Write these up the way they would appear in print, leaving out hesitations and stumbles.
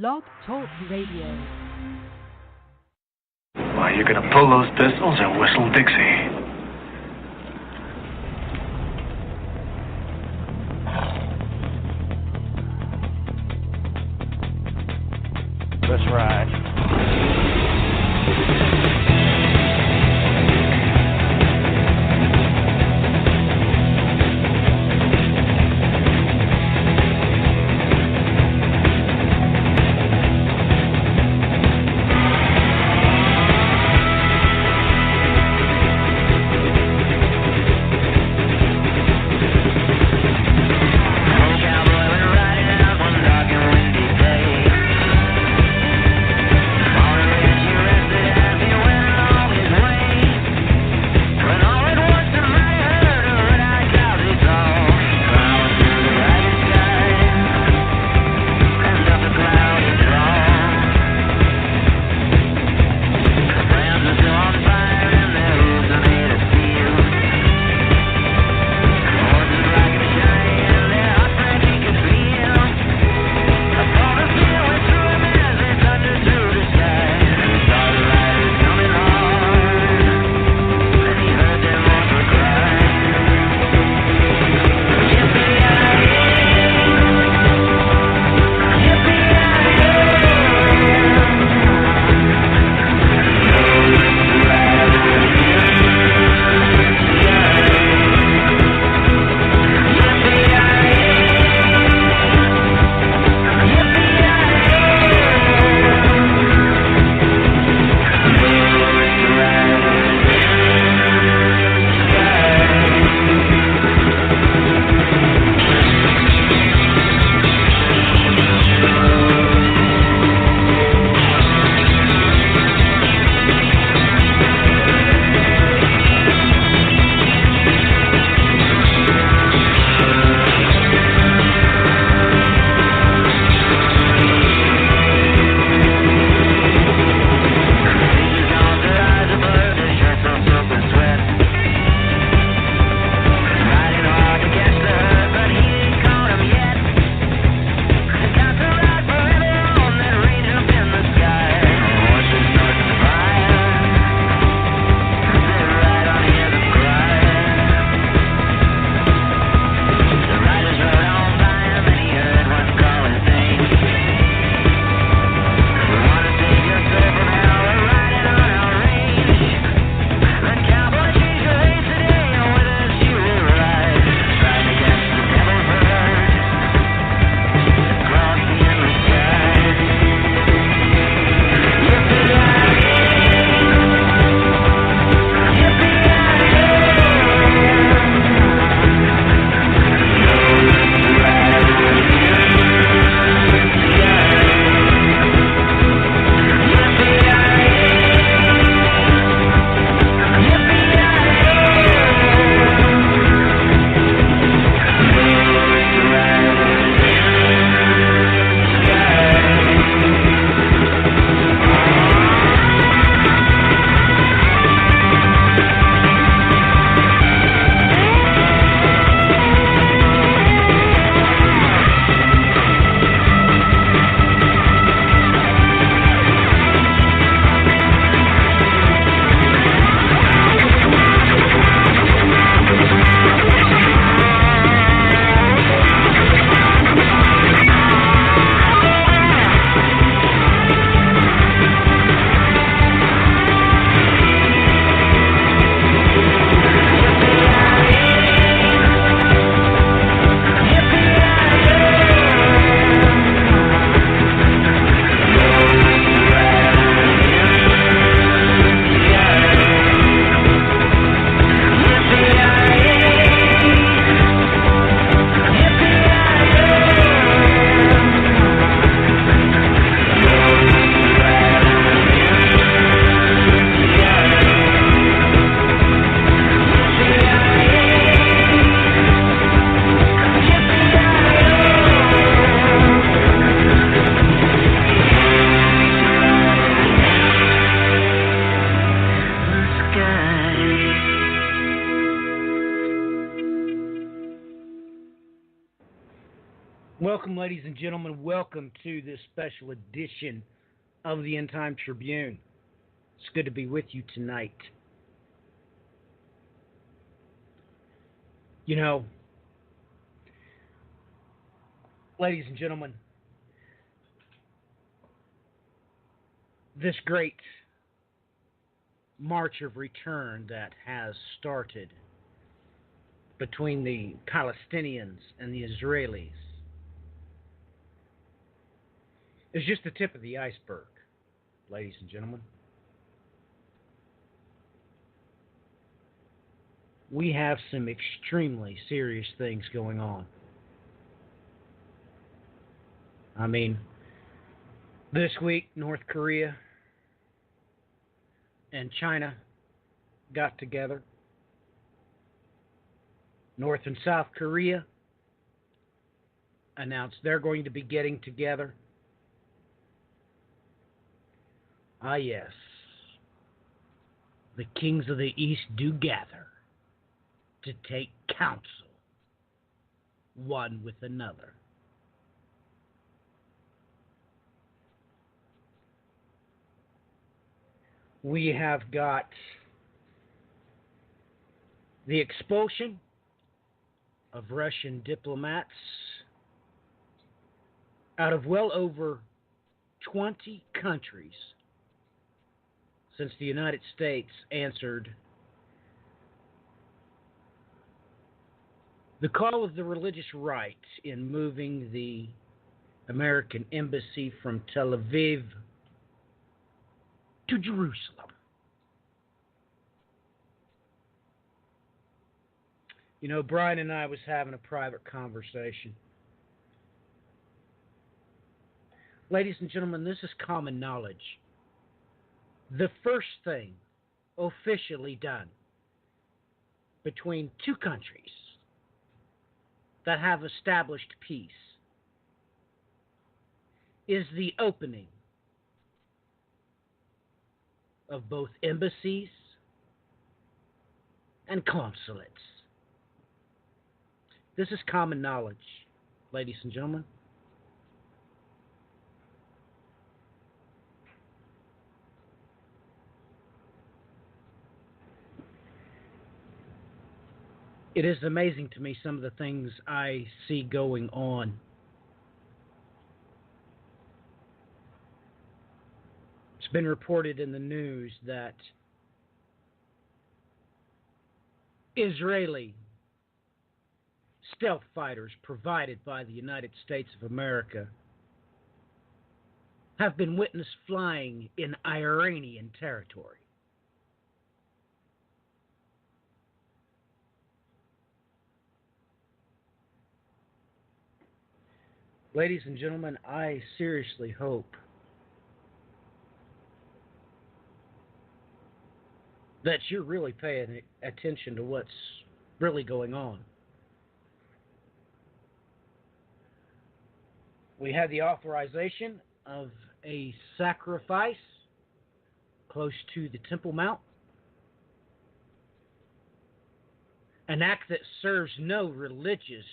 Blog Talk Radio. Why, you gonna pull those pistols and whistle Dixie. Let's ride. Wanna raise you rested as you went. Welcome, ladies and gentlemen. Welcome to this special edition of the End Time Tribune. It's good to be with you tonight. You know, ladies and gentlemen, this great march of return that has started between the Palestinians and the Israelis is just the tip of the iceberg, ladies and gentlemen. We have some extremely serious things going on. I mean, this week, North Korea and China got together. North and South Korea announced they're going to be getting together. Ah, yes. The kings of the East do gather to take counsel one with another. We have got the expulsion of Russian diplomats out of well over 20 countries since the United States answered the call of the religious right in moving the American embassy from Tel Aviv to Jerusalem. You know, Brian and I was having a private conversation. Ladies and gentlemen, this is common knowledge. The first thing officially done between two countries that have established peace is the opening of both embassies and consulates. This is common knowledge, ladies and gentlemen. It is amazing to me some of the things I see going on. It's been reported in the news that Israeli stealth fighters provided by the United States of America have been witnessed flying in Iranian territory. Ladies and gentlemen, I seriously hope that you're really paying attention to what's really going on. We had the authorization of a sacrifice close to the Temple Mount, an act that serves no religious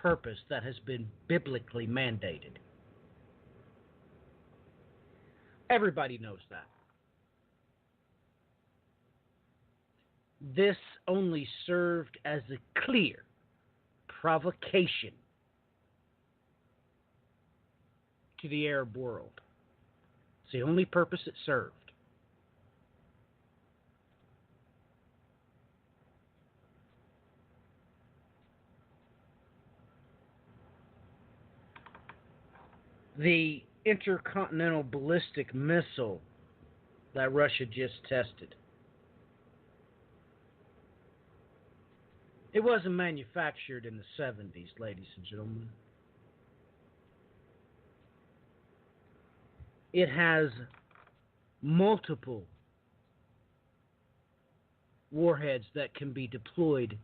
purpose that has been biblically mandated. Everybody knows that. This only served as a clear provocation to the Arab world. It's the only purpose it served. The intercontinental ballistic missile that Russia just tested. It wasn't manufactured in the 70s, ladies and gentlemen. It has multiple warheads that can be deployed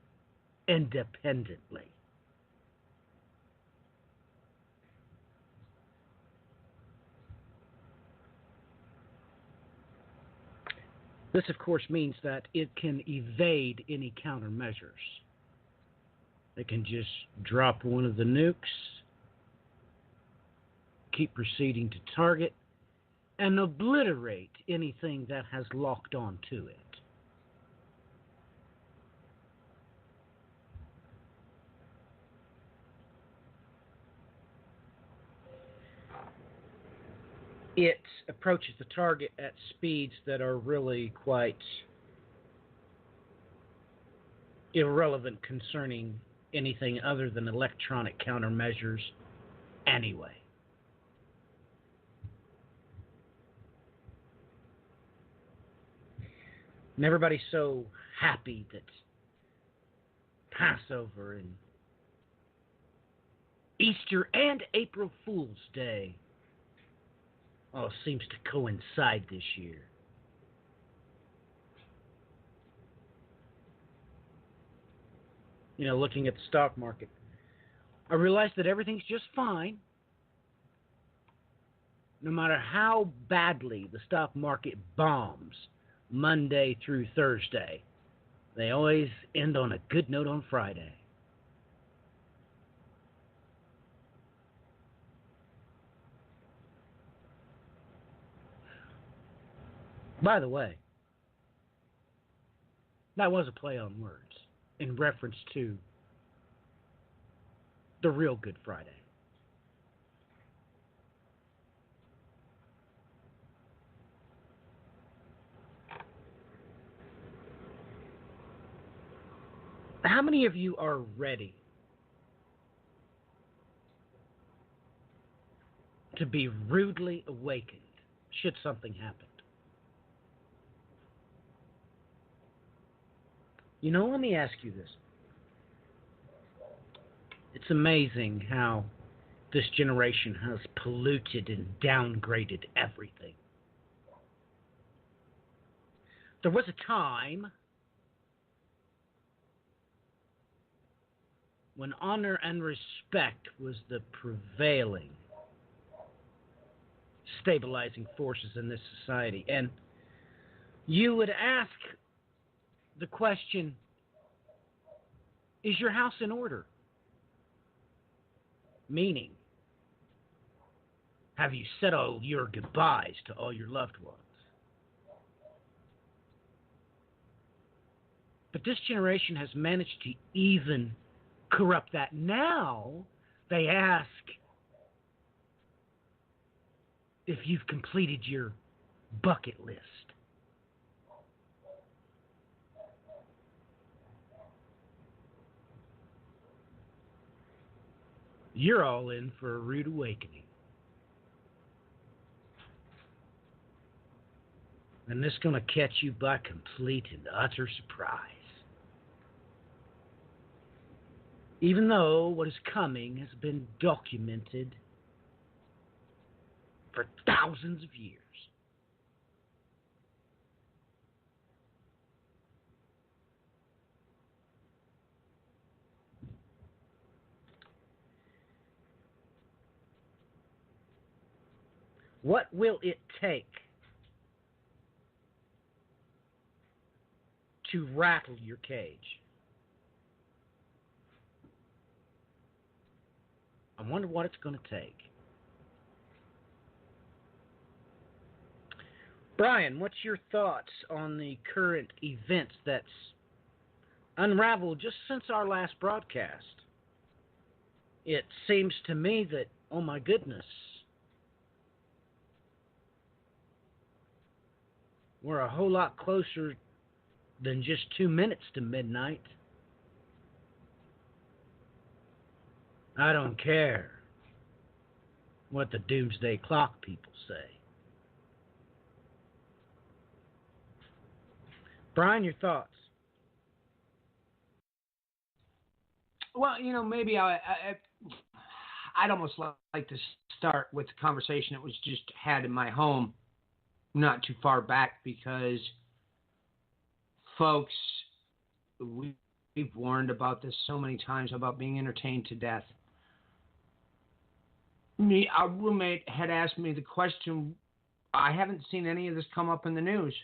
independently. This, of course, means that it can evade any countermeasures. They can just drop one of the nukes, keep proceeding to target, and obliterate anything that has locked on to it. It approaches the target at speeds that are really quite irrelevant concerning anything other than electronic countermeasures anyway. And everybody's so happy that Passover and Easter and April Fool's Day all seems to coincide this year. You know, looking at the stock market, I realized that everything's just fine. No matter how badly the stock market bombs Monday through Thursday, they always end on a good note on Friday. By the way, that was a play on words in reference to the real Good Friday. How many of you are ready to be rudely awakened should something happen? You know, let me ask you this. It's amazing how this generation has polluted and downgraded everything. There was a time when honor and respect was the prevailing stabilizing forces in this society. And you would ask the question, is your house in order? Meaning, have you said all your goodbyes to all your loved ones? But this generation has managed to even corrupt that. Now they ask if you've completed your bucket list. You're all in for a rude awakening. And this is going to catch you by complete and utter surprise. Even though what is coming has been documented for thousands of years. What will it take to rattle your cage? I wonder what it's going to take. Brian, what's your thoughts on the current events that's unraveled just since our last broadcast? It seems to me that, oh my goodness, we're a whole lot closer than just 2 minutes to midnight. I don't care what the doomsday clock people say. Brian, your thoughts? Well, you know, maybe I'd almost like to start with the conversation that was just had in my home not too far back, because, folks, we've warned about this so many times about being entertained to death. Our roommate had asked me the question, I haven't seen any of this come up in the news.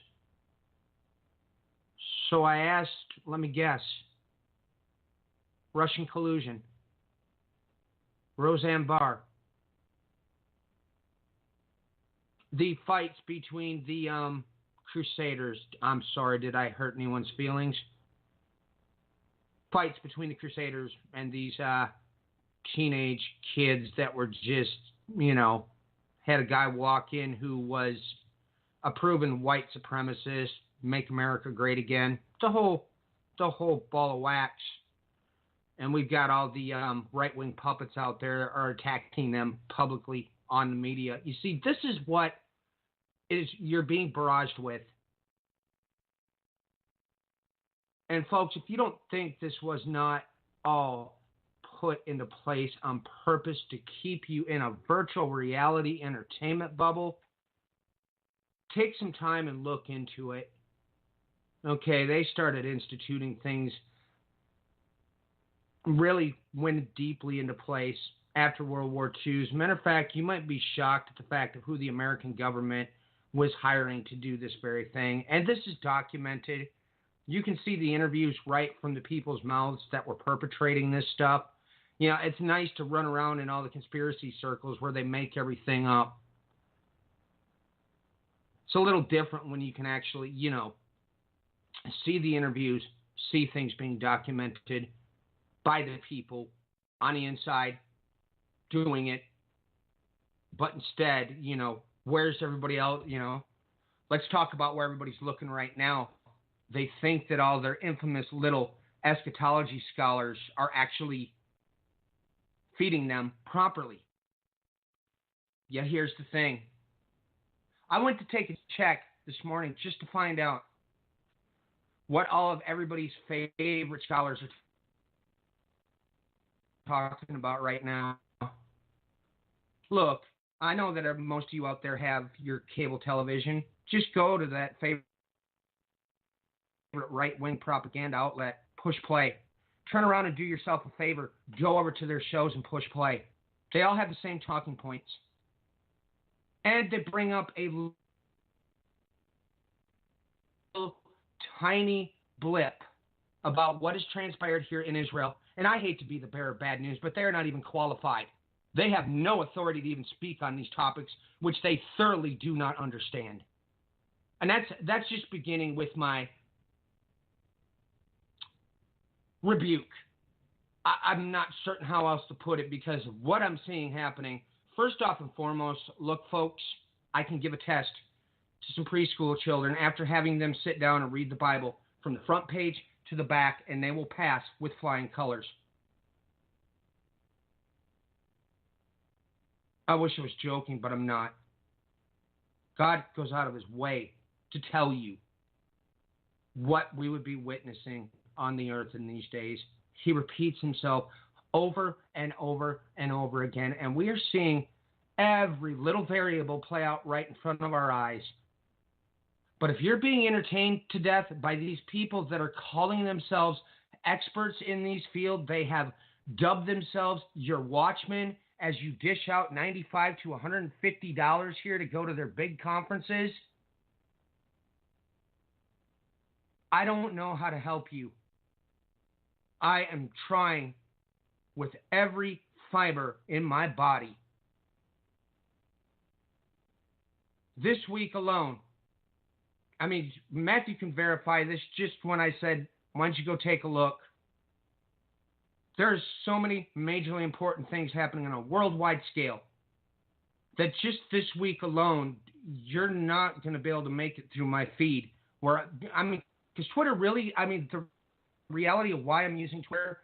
So I asked, let me guess, Russian collusion. Roseanne Barr. The fights between the Crusaders. I'm sorry, did I hurt anyone's feelings? Fights between the Crusaders and these teenage kids that were just, had a guy walk in who was a proven white supremacist, make America great again. The whole ball of wax. And we've got all the right-wing puppets out there are attacking them publicly on the media. You see, this is what you're being barraged with. And folks, if you don't think this was not all put into place on purpose to keep you in a virtual reality entertainment bubble, take some time and look into it. Okay, they started instituting things, really went deeply into place after World War II. As a matter of fact, you might be shocked at the fact of who the American government was hiring to do this very thing. And this is documented. You can see the interviews right from the people's mouths that were perpetrating this stuff. It's nice to run around in all the conspiracy circles where they make everything up. It's a little different when you can actually, see the interviews, see things being documented by the people on the inside doing it. But instead, where's everybody else? Let's talk about where everybody's looking right now. They think that all their infamous little eschatology scholars are actually feeding them properly. Yeah, here's the thing. I went to take a check this morning just to find out what all of everybody's favorite scholars are talking about right now. Look, I know that most of you out there have your cable television. Just go to that favorite right-wing propaganda outlet, push play. Turn around and do yourself a favor. Go over to their shows and push play. They all have the same talking points. And they bring up a little tiny blip about what has transpired here in Israel. And I hate to be the bearer of bad news, but they're not even qualified. They have no authority to even speak on these topics, which they thoroughly do not understand. And that's just beginning with my rebuke. I'm not certain how else to put it because of what I'm seeing happening. First off and foremost, look, folks, I can give a test to some preschool children after having them sit down and read the Bible from the front page to the back, and they will pass with flying colors. I wish I was joking, but I'm not. God goes out of his way to tell you what we would be witnessing on the earth in these days. He repeats himself over and over and over again, and we are seeing every little variable play out right in front of our eyes. But if you're being entertained to death by these people that are calling themselves experts in these fields, they have dubbed themselves your watchmen as you dish out $95 to $150 here to go to their big conferences. I don't know how to help you. I am trying with every fiber in my body. This week alone, Matthew can verify this just when I said, why don't you go take a look? There's so many majorly important things happening on a worldwide scale that just this week alone, you're not going to be able to make it through my feed. Because Twitter really, the reality of why I'm using Twitter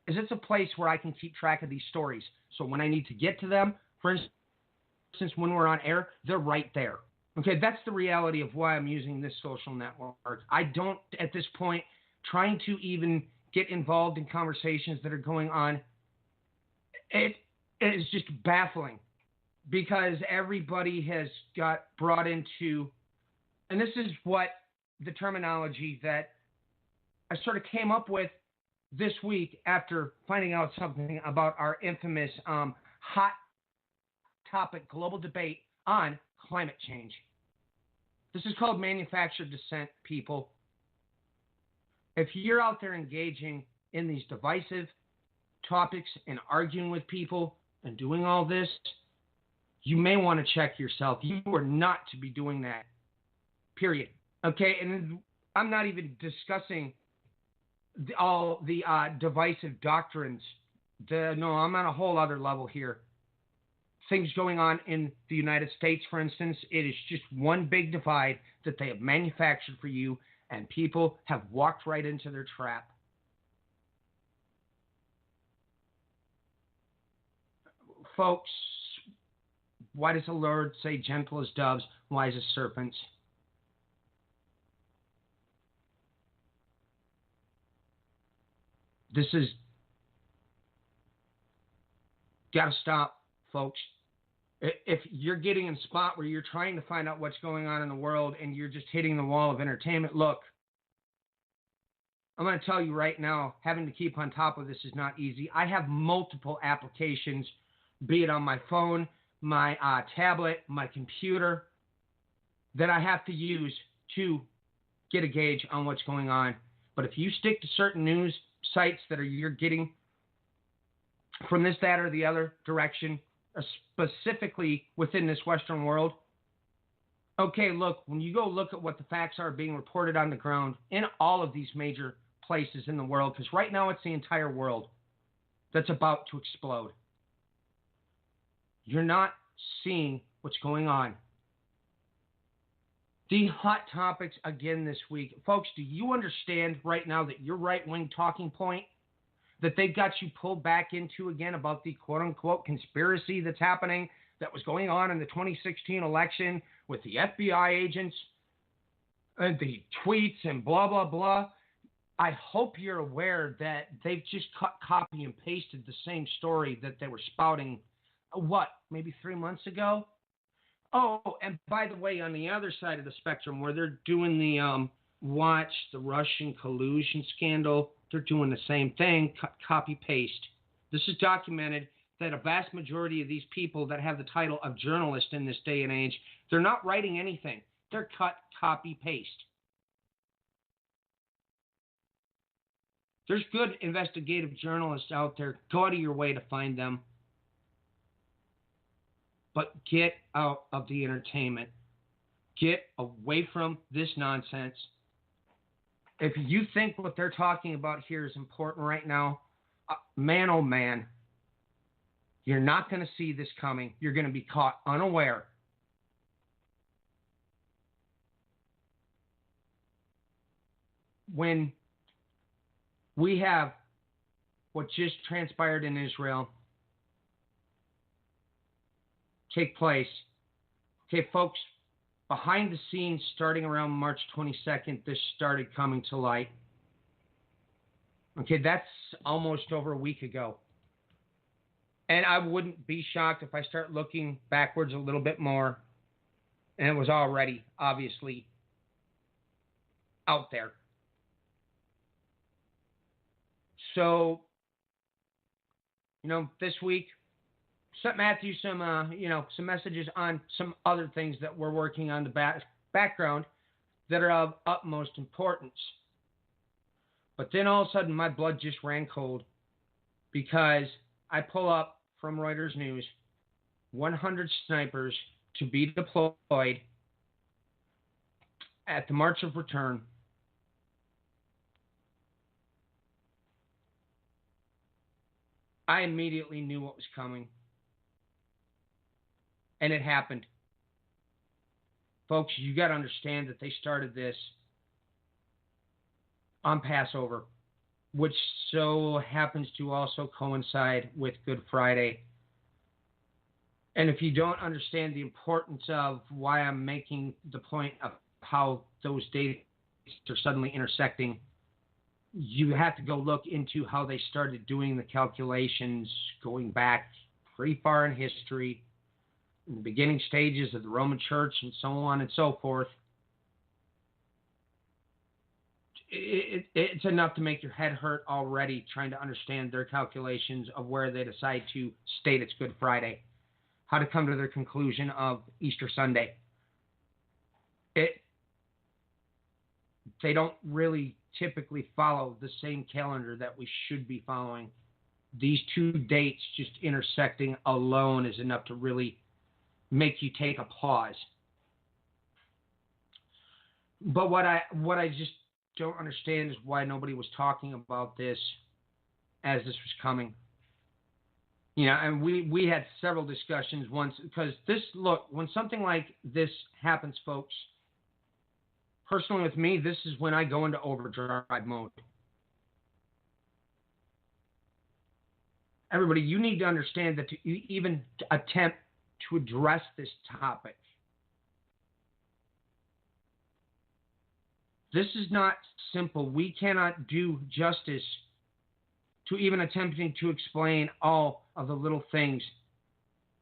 is it's a place where I can keep track of these stories. So when I need to get to them, for instance, when we're on air, they're right there. Okay, that's the reality of why I'm using this social network. I don't, at this point, trying to even get involved in conversations that are going on. It is just baffling because everybody has got brought into, and this is what the terminology that I sort of came up with this week after finding out something about our infamous hot topic global debate on climate change. This is called manufactured dissent, people. If you're out there engaging in these divisive topics and arguing with people and doing all this, you may want to check yourself. You are not to be doing that. Period. Okay, and I'm not even discussing all the divisive doctrines. No, I'm on a whole other level here. Things going on in the United States, for instance, it is just one big divide that they have manufactured for you, and people have walked right into their trap. Folks, why does the Lord say gentle as doves, wise as serpents? This is got to stop, folks. If you're getting in a spot where you're trying to find out what's going on in the world and you're just hitting the wall of entertainment, look, I'm going to tell you right now, having to keep on top of this is not easy. I have multiple applications, be it on my phone, my tablet, my computer, that I have to use to get a gauge on what's going on. But if you stick to certain news sites that you're getting from this, that, or the other direction, specifically within this Western world, okay, look, when you go look at what the facts are being reported on the ground in all of these major places in the world, because right now it's the entire world that's about to explode. You're not seeing what's going on. The hot topics again this week. Folks, do you understand right now that your right-wing talking point that they've got you pulled back into again about the quote-unquote conspiracy that's happening, that was going on in the 2016 election with the FBI agents and the tweets and blah, blah, blah? I hope you're aware that they've just copy and pasted the same story that they were spouting, maybe 3 months ago? Oh, and by the way, on the other side of the spectrum, where they're doing the watch the Russian collusion scandal, they're doing the same thing, copy-paste. This is documented that a vast majority of these people that have the title of journalist in this day and age, they're not writing anything. They're copy-paste. There's good investigative journalists out there. Go out of your way to find them. But get out of the entertainment. Get away from this nonsense. If you think what they're talking about here is important right now, man, oh man, you're not going to see this coming. You're going to be caught unaware. When we have what just transpired in Israel take place, okay, folks, behind the scenes, starting around March 22nd, this started coming to light. Okay, that's almost over a week ago. And I wouldn't be shocked if I start looking backwards a little bit more, and it was already, obviously, out there. So, this week, sent Matthew some messages on some other things that we're working on the background that are of utmost importance. But then all of a sudden, my blood just ran cold because I pull up from Reuters News 100 snipers to be deployed at the March of Return. I immediately knew what was coming. And it happened. Folks, you got to understand that they started this on Passover, which so happens to also coincide with Good Friday. And if you don't understand the importance of why I'm making the point of how those dates are suddenly intersecting, you have to go look into how they started doing the calculations going back pretty far in history, in the beginning stages of the Roman Church and so on and so forth. It's enough to make your head hurt already trying to understand their calculations of where they decide to state it's Good Friday, how to come to their conclusion of Easter Sunday. They don't really typically follow the same calendar that we should be following. these two dates just intersecting alone is enough to really make you take a pause. But what I just don't understand is why nobody was talking about this as this was coming. You know, and we had several discussions once, because when something like this happens, folks, personally with me, this is when I go into overdrive mode. Everybody, you need to understand that to even attempt to address this topic, this is not simple. We cannot do justice to even attempting to explain all of the little things,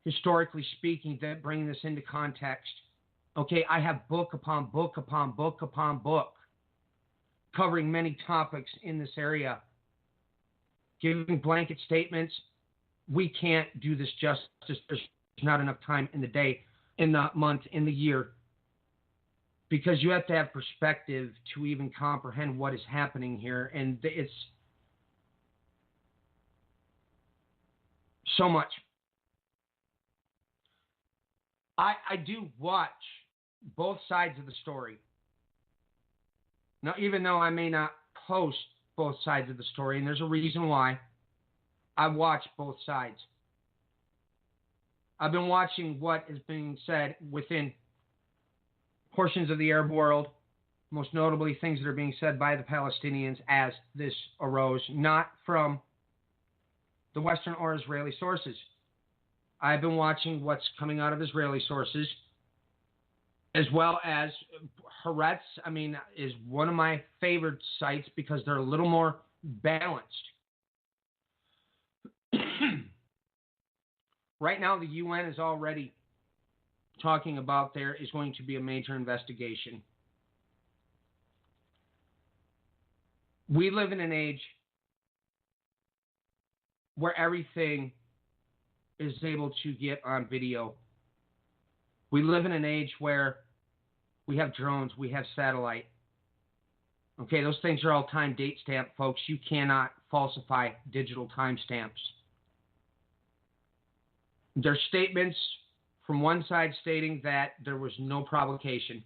historically speaking, that bring this into context. Okay, I have book upon book upon book upon book covering many topics in this area. Giving blanket statements, we can't do this justice. There's not enough time in the day, in the month, in the year, because you have to have perspective to even comprehend what is happening here. And it's so much. I do watch both sides of the story. Now, even though I may not post both sides of the story, and there's a reason why, I watch both sides. I've been watching what is being said within portions of the Arab world, most notably things that are being said by the Palestinians as this arose, not from the Western or Israeli sources. I've been watching what's coming out of Israeli sources, as well as Haaretz, is one of my favorite sites because they're a little more balanced. Right now, the UN is already talking about there is going to be a major investigation. We live in an age where everything is able to get on video. We live in an age where we have drones, we have satellite. Okay, those things are all time date stamped, folks. You cannot falsify digital timestamps. There's statements from one side stating that there was no provocation.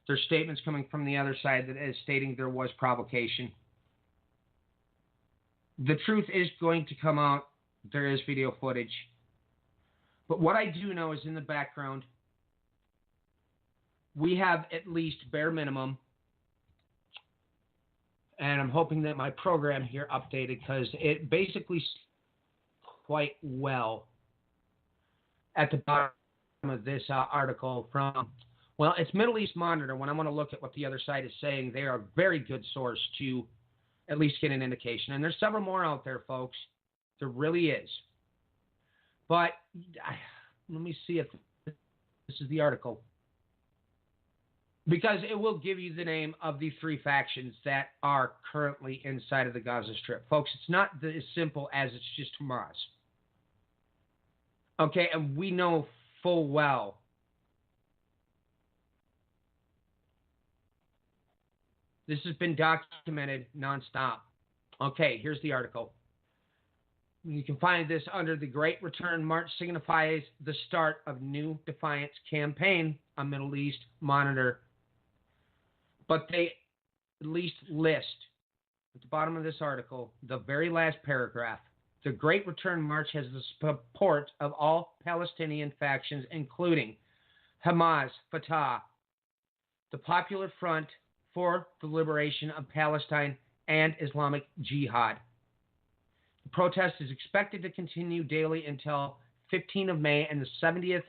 There's statements coming from the other side that is stating there was provocation. The truth is going to come out. There is video footage. But what I do know is in the background, we have at least bare minimum, and I'm hoping that my program here updated, because it basically quite well at the bottom of this article from, well, it's Middle East Monitor. When I want to look at what the other side is saying, they are a very good source to at least get an indication. And there's several more out there, folks. There really is. But let me see if this is the article, because it will give you the name of the three factions that are currently inside of the Gaza Strip. Folks, it's not as simple as it's just Hamas. Okay, and we know full well this has been documented nonstop. Okay, here's the article. You can find this under the Great Return March signifies the start of new defiance campaign on Middle East Monitor. But they at least list at the bottom of this article, the very last paragraph. The Great Return March has the support of all Palestinian factions, including Hamas, Fatah, the Popular Front for the Liberation of Palestine, and Islamic Jihad. The protest is expected to continue daily until 15th of May and the 70th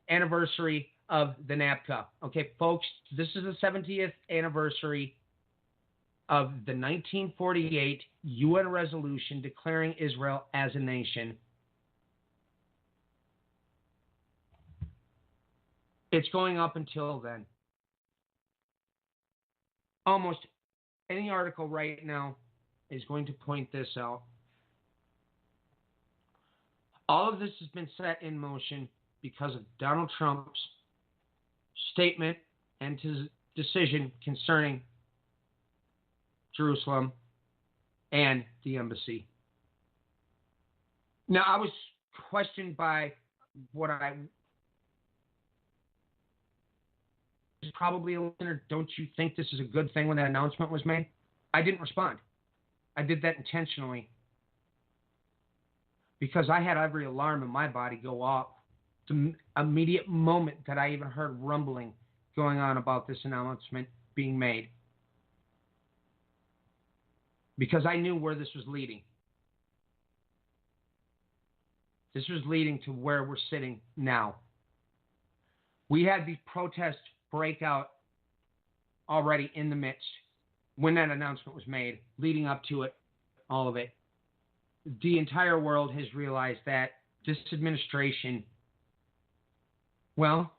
anniversary of the NAPCA. Okay, folks, this is the 70th anniversary of the 1948 UN resolution declaring Israel as a nation. It's going up until then. Almost any article right now is going to point this out. All of this has been set in motion because of Donald Trump's statement and his decision concerning Jerusalem and the embassy. Now, I was questioned by what I was probably a listener. Don't you think this is a good thing when that announcement was made? I didn't respond. I did that intentionally because I had every alarm in my body go off the immediate moment that I even heard rumbling going on about this announcement being made. Because I knew where this was leading. This was leading to where we're sitting now. We had these protests break out already in the midst when that announcement was made, leading up to it, all of it. The entire world has realized that this administration, well,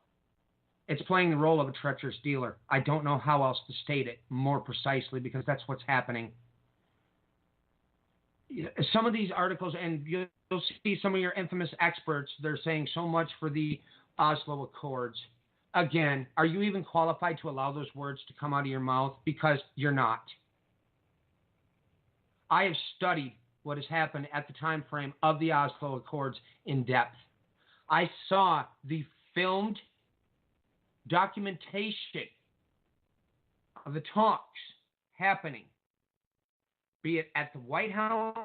it's playing the role of a treacherous dealer. I don't know how else to state it more precisely because that's what's happening. Some of these articles, and you'll see some of your infamous experts, they're saying so much for the Oslo Accords. Again, are you even qualified to allow those words to come out of your mouth? Because you're not. I have studied what has happened at the time frame of the Oslo Accords in depth. I saw the filmed documentation of the talks happening, be it at the White House,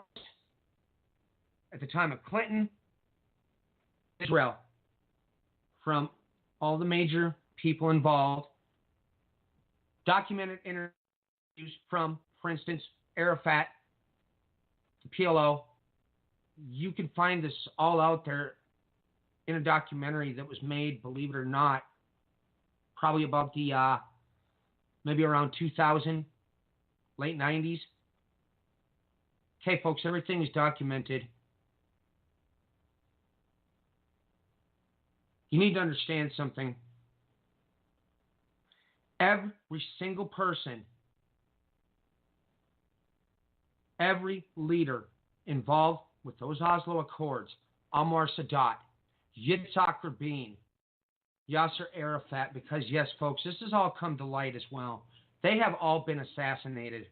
at the time of Clinton, Israel, from all the major people involved, documented interviews from, for instance, Arafat, the PLO. You can find this all out there in a documentary that was made, believe it or not, probably about the, maybe around 2000, late 90s. Okay, folks, everything is documented. You need to understand something. Every single person, every leader involved with those Oslo Accords, Anwar Sadat, Yitzhak Rabin, Yasser Arafat, because yes, folks, this has all come to light as well. They have all been assassinated.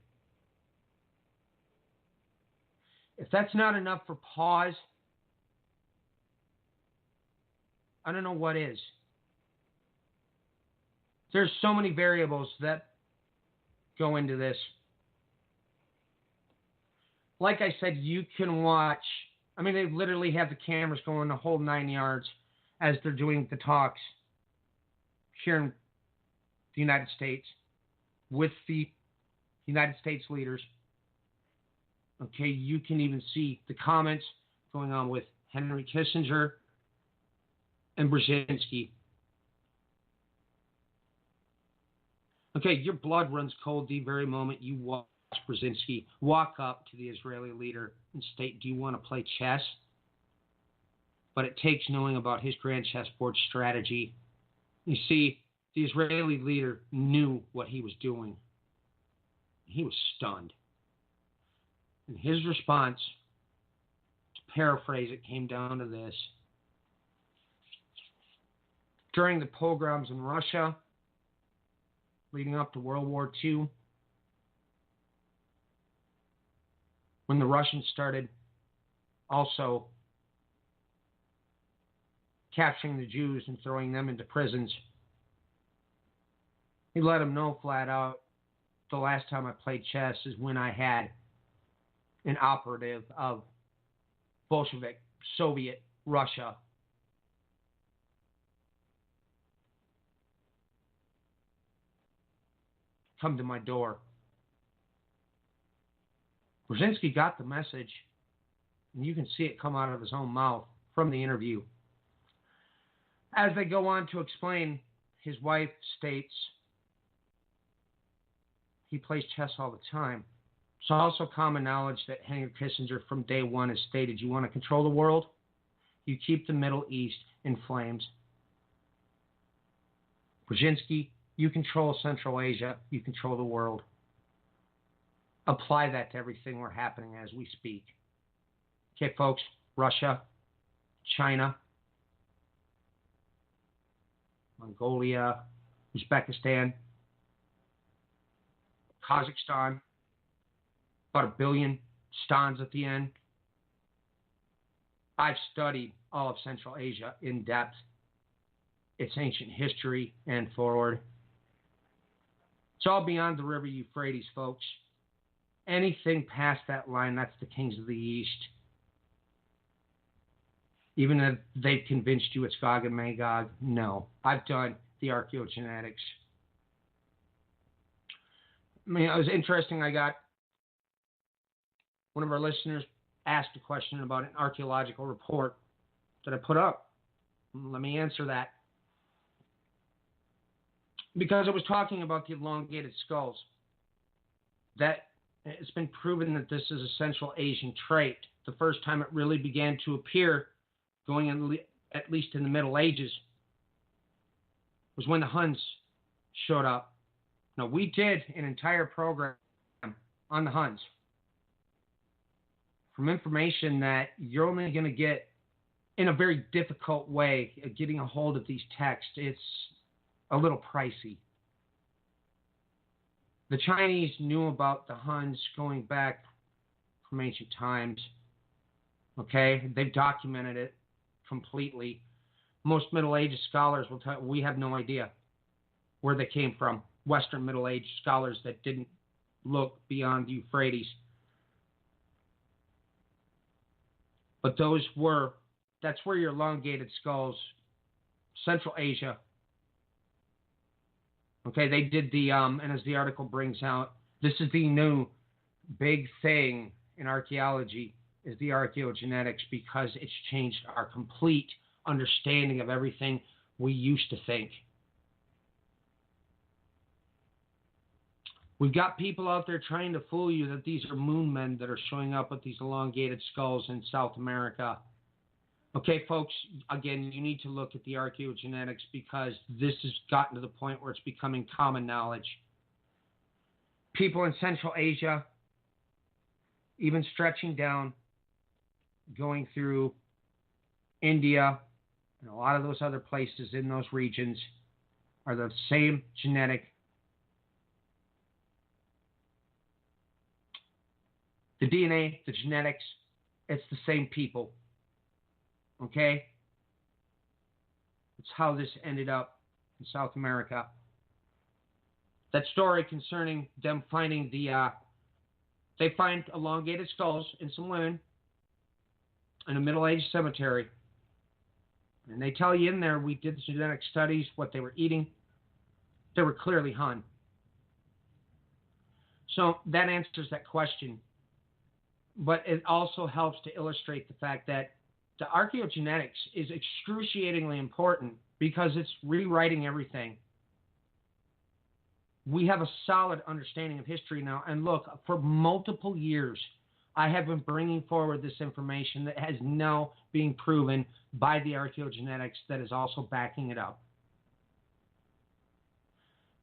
If that's not enough for pause, I don't know what is. There's so many variables that go into this. Like I said, you can watch. I mean, they literally have the cameras going the whole 9 yards as they're doing the talks here in the United States with the United States leaders. Okay, you can even see the comments going on with Henry Kissinger and Brzezinski. Okay, your blood runs cold the very moment you watch Brzezinski walk up to the Israeli leader and state, do you want to play chess? But it takes knowing about his grand chessboard strategy. You see, the Israeli leader knew what he was doing. He was stunned. And his response, to paraphrase it, came down to this. During the pogroms in Russia, leading up to World War II, when the Russians started also capturing the Jews and throwing them into prisons, he let them know flat out, the last time I played chess is when I had an operative of Bolshevik Soviet Russia come to my door. Brzezinski got the message, and you can see it come out of his own mouth from the interview. As they go on to explain, his wife states he plays chess all the time. It's also common knowledge that Henry Kissinger from day one has stated, you want to control the world? You keep the Middle East in flames. Brzezinski, you control Central Asia, you control the world. Apply that to everything we're happening as we speak. Okay, folks, Russia, China, Mongolia, Uzbekistan, Kazakhstan, about 1 billion stans at the end. I've studied all of Central Asia in depth, its ancient history and forward. It's all beyond the river Euphrates, folks. Anything past that line, that's the kings of the East. Even if they've convinced you it's Gog and Magog, no. I've done the archaeogenetics. I mean, it was interesting. I got one of our listeners asked a question about an archaeological report that I put up. Let me answer that. Because I was talking about the elongated skulls. That it's been proven that this is a Central Asian trait. The first time it really began to appear, going in, at least in the Middle Ages, was when the Huns showed up. Now, we did an entire program on the Huns. From information that you're only going to get in a very difficult way, getting a hold of these texts, it's a little pricey. The Chinese knew about the Huns going back from ancient times. Okay? They've documented it completely. Most Middle Ages scholars will tell you, we have no idea where they came from. Western Middle Age scholars that didn't look beyond the Euphrates. But that's where your elongated skulls, Central Asia. Okay, they did and as the article brings out, this is the new big thing in archaeology, is the archaeogenetics, because it's changed our complete understanding of everything we used to think. We've got people out there trying to fool you that these are moon men that are showing up with these elongated skulls in South America. Okay, folks, again, you need to look at the archaeogenetics, because this has gotten to the point where it's becoming common knowledge. People in Central Asia, even stretching down, going through India and a lot of those other places in those regions, are the same genetic. The DNA, the genetics, it's the same people. Okay? It's how this ended up in South America. That story concerning them finding they find elongated skulls in some women in a middle-aged cemetery. And they tell you in there, we did the genetic studies, what they were eating. They were clearly Hun. So that answers that question. But it also helps to illustrate the fact that the archaeogenetics is excruciatingly important, because it's rewriting everything. We have a solid understanding of history now. And look, for multiple years, I have been bringing forward this information that has now been proven by the archaeogenetics that is also backing it up.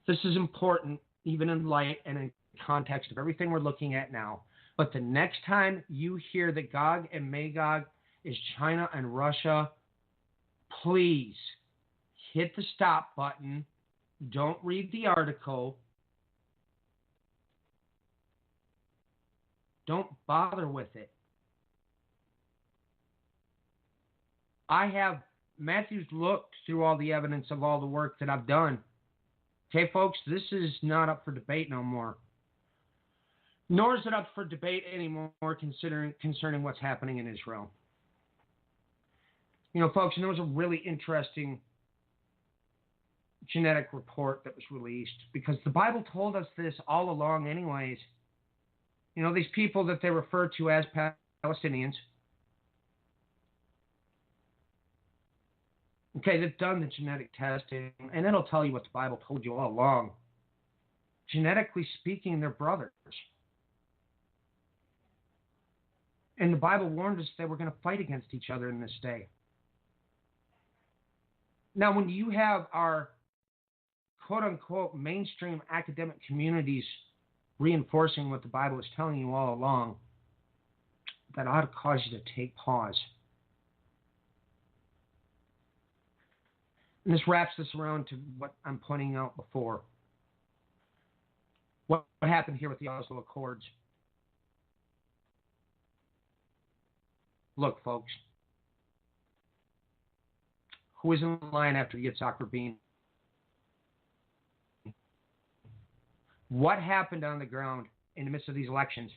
This is important, even in light and in context of everything we're looking at now. But the next time you hear that Gog and Magog is China and Russia, please hit the stop button. Don't read the article. Don't bother with it. Matthew's looked through all the evidence of all the work that I've done. Okay, folks, this is not up for debate no more. Nor is it up for debate anymore concerning what's happening in Israel. You know, folks, and there was a really interesting genetic report that was released, because the Bible told us this all along anyways. You know, these people that they refer to as Palestinians, okay, they've done the genetic testing, and it'll tell you what the Bible told you all along. Genetically speaking, they're brothers. And the Bible warned us they were going to fight against each other in this day. Now, when you have our quote-unquote mainstream academic communities reinforcing what the Bible is telling you all along, that ought to cause you to take pause. And this wraps this around to what I'm pointing out before. What happened here with the Oslo Accords? Look, folks, who is in line after Yitzhak Rabin. What happened on the ground in the midst of these elections?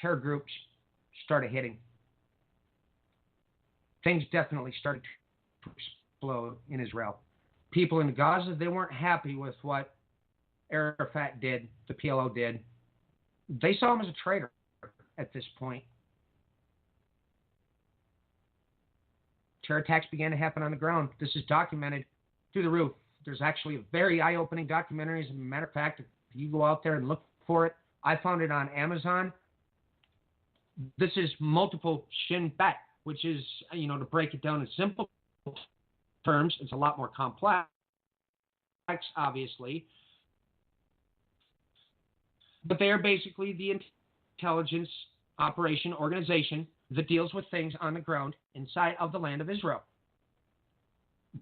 Terror groups started hitting. Things definitely started to explode in Israel. People in Gaza, they weren't happy with what Arafat did, the PLO did. They saw him as a traitor at this point. Terror attacks began to happen on the ground. This is documented through the roof. There's actually a very eye-opening documentary. As a matter of fact, if you go out there and look for it, I found it on Amazon. This is multiple Shin Bet, which is, to break it down in simple terms, it's a lot more complex, obviously. But they are basically the intelligence operation organization that deals with things on the ground inside of the land of Israel.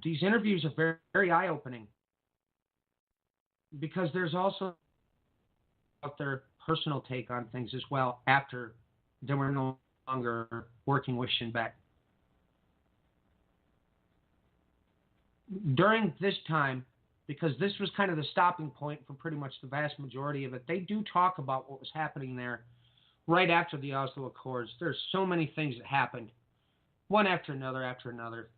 These interviews are very, very eye-opening because there's also their personal take on things as well after they were no longer working with Shin Bet. During this time, because this was kind of the stopping point for pretty much the vast majority of it, they do talk about what was happening there right after the Oslo Accords. There's so many things that happened, one after another after another.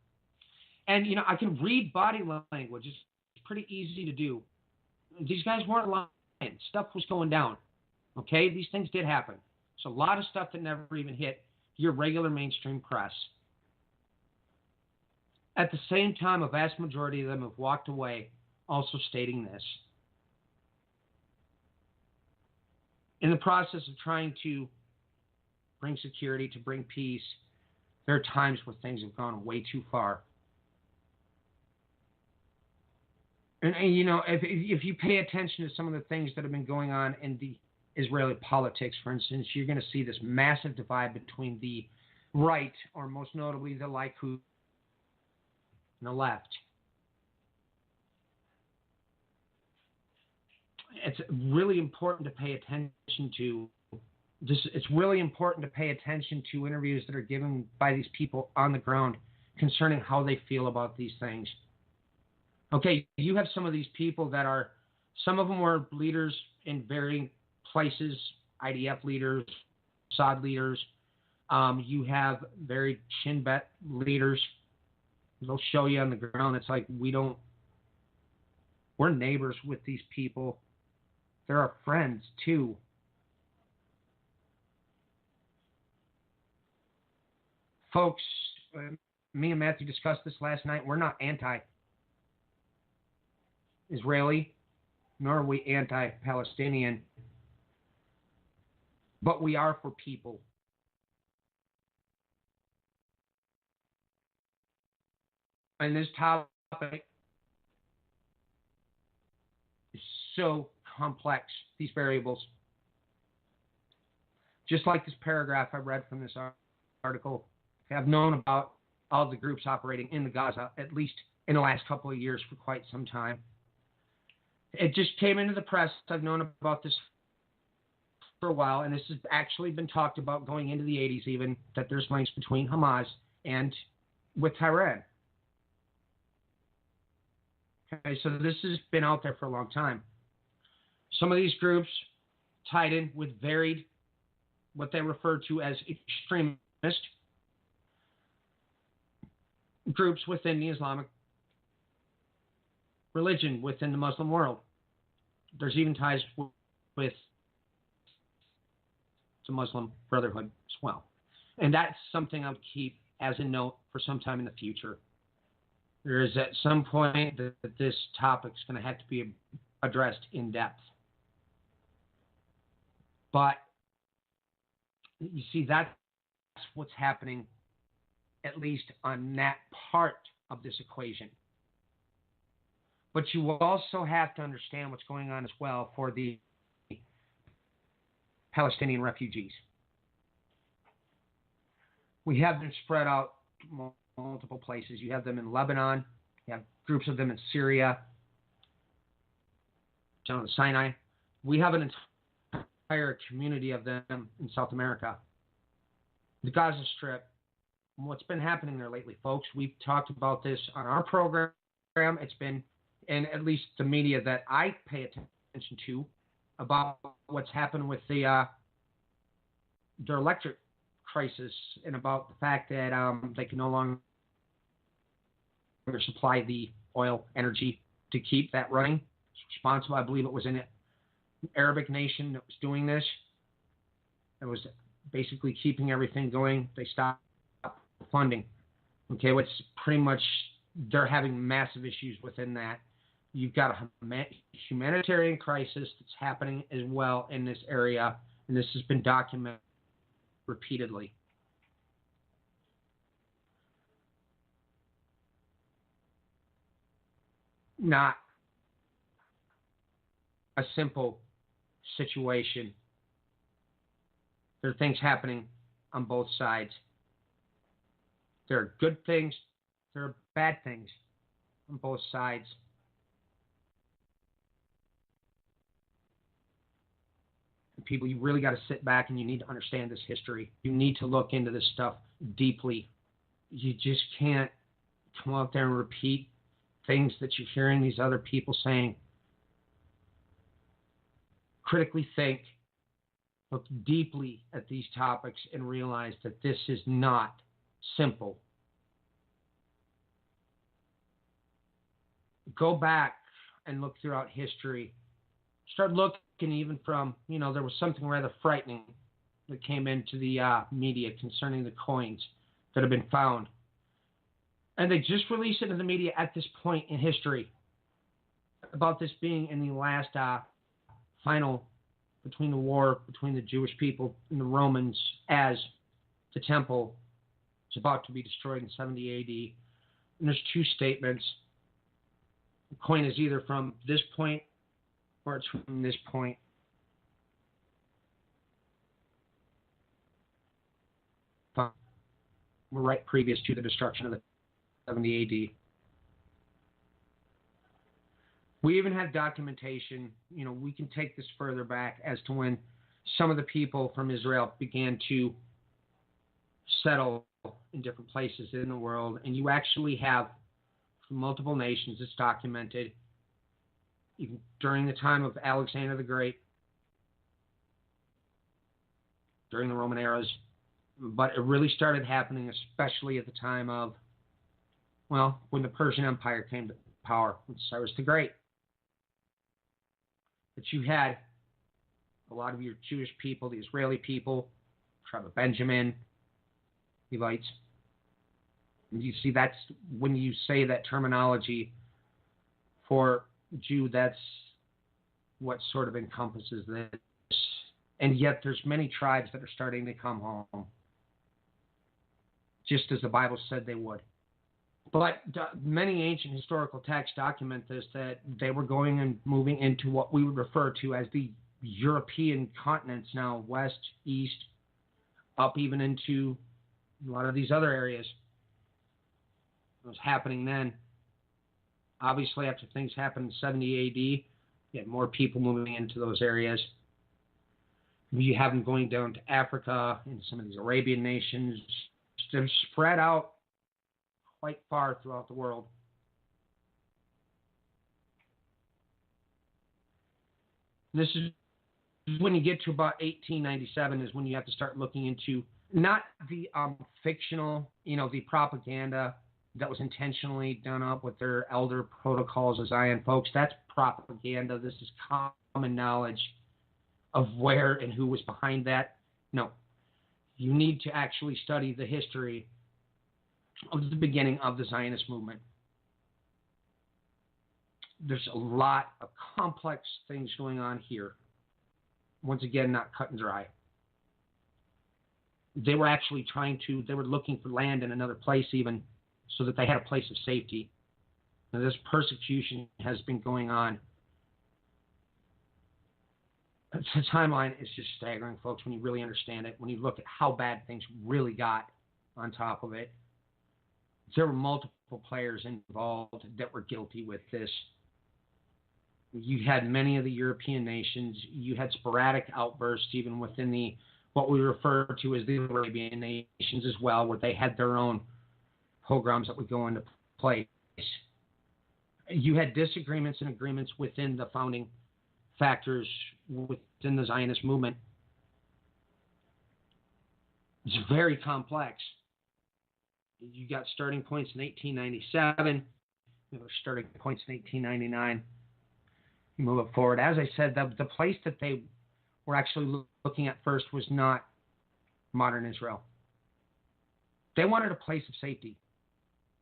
And, I can read body language. It's pretty easy to do. These guys weren't lying. Stuff was going down. Okay? These things did happen. So a lot of stuff that never even hit your regular mainstream press. At the same time, a vast majority of them have walked away also stating this. In the process of trying to bring security, to bring peace, there are times where things have gone way too far. And if you pay attention to some of the things that have been going on in the Israeli politics, for instance, you're going to see this massive divide between the right, or most notably the Likud, and the left. It's really important to pay attention to this. It's really important to pay attention to interviews that are given by these people on the ground concerning how they feel about these things. Okay, you have some of these people that are, some of them were leaders in varying places, IDF leaders, Assad leaders. You have very Shin Bet leaders. They'll show you on the ground. It's like we're neighbors with these people. They're our friends too. Folks, me and Matthew discussed this last night. We're not anti-Israeli, nor are we anti-Palestinian, but we are for people. And this topic is so complex, these variables. Just like this paragraph I read from this article, I've known about all the groups operating in the Gaza, at least in the last couple of years, for quite some time. It just came into the press. I've known about this for a while, and this has actually been talked about going into the 80s even, that there's links between Hamas and with Tehran. Okay, so this has been out there for a long time. Some of these groups tied in with varied, what they refer to as extremist groups within the Islamic religion, within the Muslim world. There's even ties with the Muslim Brotherhood as well. And that's something I'll keep as a note for some time in the future. There is at some point that this topic's going to have to be addressed in depth. But you see, that's what's happening, at least on that part of this equation. But you will also have to understand what's going on as well for the Palestinian refugees. We have them spread out multiple places. You have them in Lebanon. You have groups of them in Syria, down in Sinai. We have an entire community of them in South America. The Gaza Strip what's been happening there lately, folks. We've talked about this on our program. It's been, in at least the media that I pay attention to, about what's happened with the electric crisis and about the fact that they can no longer supply the oil energy to keep that running. It's responsible, I believe it was an Arabic nation that was doing this. It was basically keeping everything going. They stopped funding. Okay, what's pretty much, they're having massive issues within that. You've got a humanitarian crisis that's happening as well in this area, and this has been documented repeatedly. Not a simple situation. There are things happening on both sides. There are good things, there are bad things on both sides. And people, you really got to sit back and you need to understand this history. You need to look into this stuff deeply. You just can't come out there and repeat things that you're hearing these other people saying. Critically think, look deeply at these topics, and realize that this is not simple. Go back and look throughout history. Start looking even from, there was something rather frightening that came into the media concerning the coins that have been found. And they just released it in the media at this point in history about this being in the last final between the war between the Jewish people and the Romans, as the temple is about to be destroyed in 70 AD. And there's two statements. The coin is either from this point or it's from this point. We're right previous to the destruction of the 70 AD. We even have documentation, we can take this further back as to when some of the people from Israel began to settle in different places in the world. And you actually have, from multiple nations, it's documented, even during the time of Alexander the Great, during the Roman eras. But it really started happening, especially at the time of, when the Persian Empire came to power with Cyrus the Great. That you had a lot of your Jewish people, the Israeli people, tribe of Benjamin, Levites. And you see, that's when you say that terminology for Jew, that's what sort of encompasses this. And yet there's many tribes that are starting to come home, just as the Bible said they would. But many ancient historical texts document this, that they were going and moving into what we would refer to as the European continents now, west, east, up even into a lot of these other areas. It was happening then. Obviously, after things happened in 70 AD, you had more people moving into those areas. You have them going down to Africa, into some of these Arabian nations. They're spread out quite far throughout the world. This is when you get to about 1897 is when you have to start looking into not the fictional, the propaganda that was intentionally done up with their elder protocols of Zion, folks. That's propaganda. This is common knowledge of where and who was behind that. No. You need to actually study the history of the beginning of the Zionist movement. There's a lot of complex things going on here. Once again, not cut and dry. They were actually they were looking for land in another place even, so that they had a place of safety. Now, this persecution has been going on. The timeline is just staggering, folks, when you really understand it, when you look at how bad things really got on top of it. There were multiple players involved that were guilty with this. You had many of the European nations. You had sporadic outbursts even within the what we refer to as the Arabian nations as well, where they had their own pogroms that would go into place. You had disagreements and agreements within the founding factors within the Zionist movement. It's very complex. You got starting points in 1897. You have starting points in 1899. You move it forward. As I said, the place that they were actually looking at first was not modern Israel. They wanted a place of safety.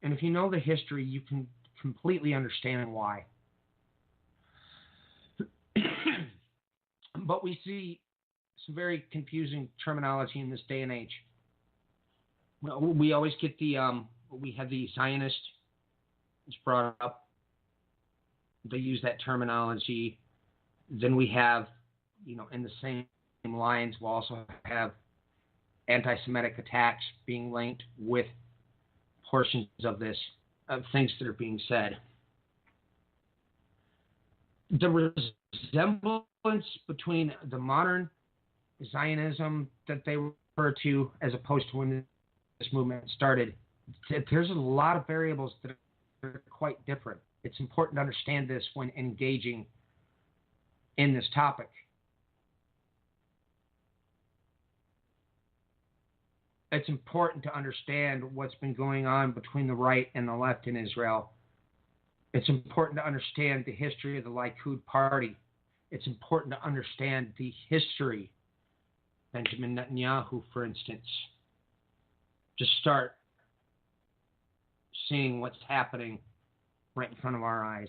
And if you know the history, you can completely understand why. But we see some very confusing terminology in this day and age. We always get we have the Zionist, it's brought up. They use that terminology. Then we have, in the same lines, we'll also have anti-Semitic attacks being linked with portions of this, of things that are being said. The resemblance between the modern Zionism that they refer to as opposed to when this movement started, there's a lot of variables that are quite different. It's important to understand this when engaging in this topic. It's important to understand what's been going on between the right and the left in Israel. It's important to understand the history of the Likud party. It's important to understand the history, Benjamin Netanyahu, for instance, to start seeing what's happening right in front of our eyes.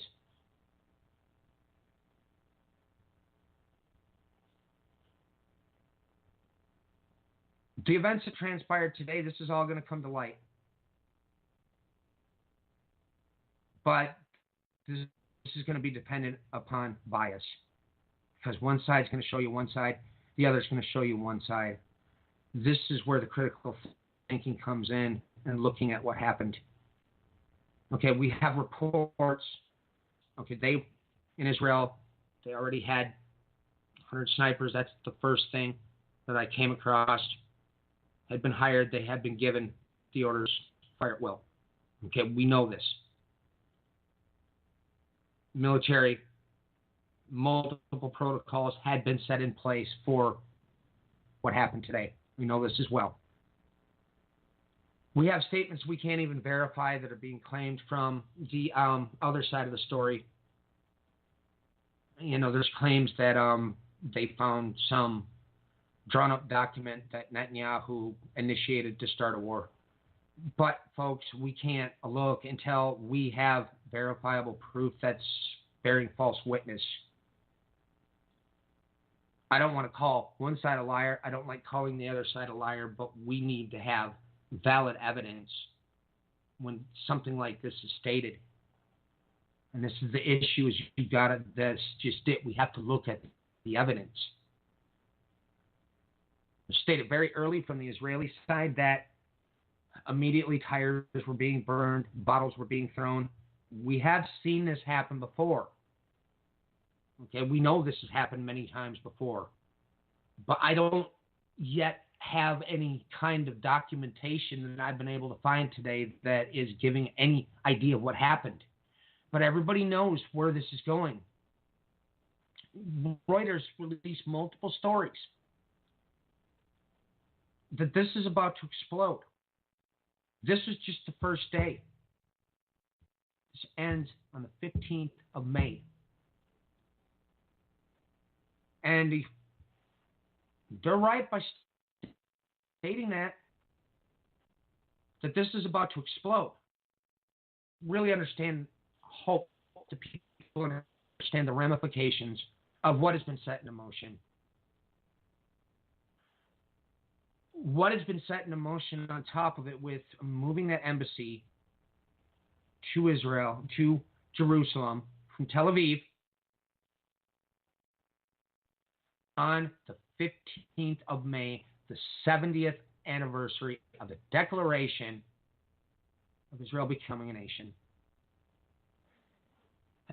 The events that transpired today, this is all going to come to light. But this is going to be dependent upon bias. Because one side's going to show you one side, the other's going to show you one side. This is where the critical thinking comes in and looking at what happened. Okay, we have reports. Okay, in Israel, they already had 100 snipers. That's the first thing that I came across. Had been hired. They had been given the orders, fire at will. Okay, we know this. Military, multiple protocols had been set in place for what happened today. We know this as well. We have statements we can't even verify that are being claimed from the other side of the story. There's claims that they found some drawn-up document that Netanyahu initiated to start a war. But, folks, we can't look until we have verifiable proof that's bearing false witness. I don't want to call one side a liar. I don't like calling the other side a liar, but we need to have valid evidence when something like this is stated. And this is the issue, is you got to, that's just it. We have to look at the evidence. It was stated very early from the Israeli side that immediately tires were being burned, bottles were being thrown. We have seen this happen before. Okay, we know this has happened many times before. But I don't yet have any kind of documentation that I've been able to find today that is giving any idea of what happened. But everybody knows where this is going. Reuters released multiple stories that this is about to explode. This is just the first day. This ends on the 15th of May. And they're right by stating that this is about to explode. Really hope the people understand the ramifications of what has been set in motion. What has been set in motion on top of it with moving that embassy to Israel, to Jerusalem, from Tel Aviv, on the 15th of May, the 70th anniversary of the declaration of Israel becoming a nation.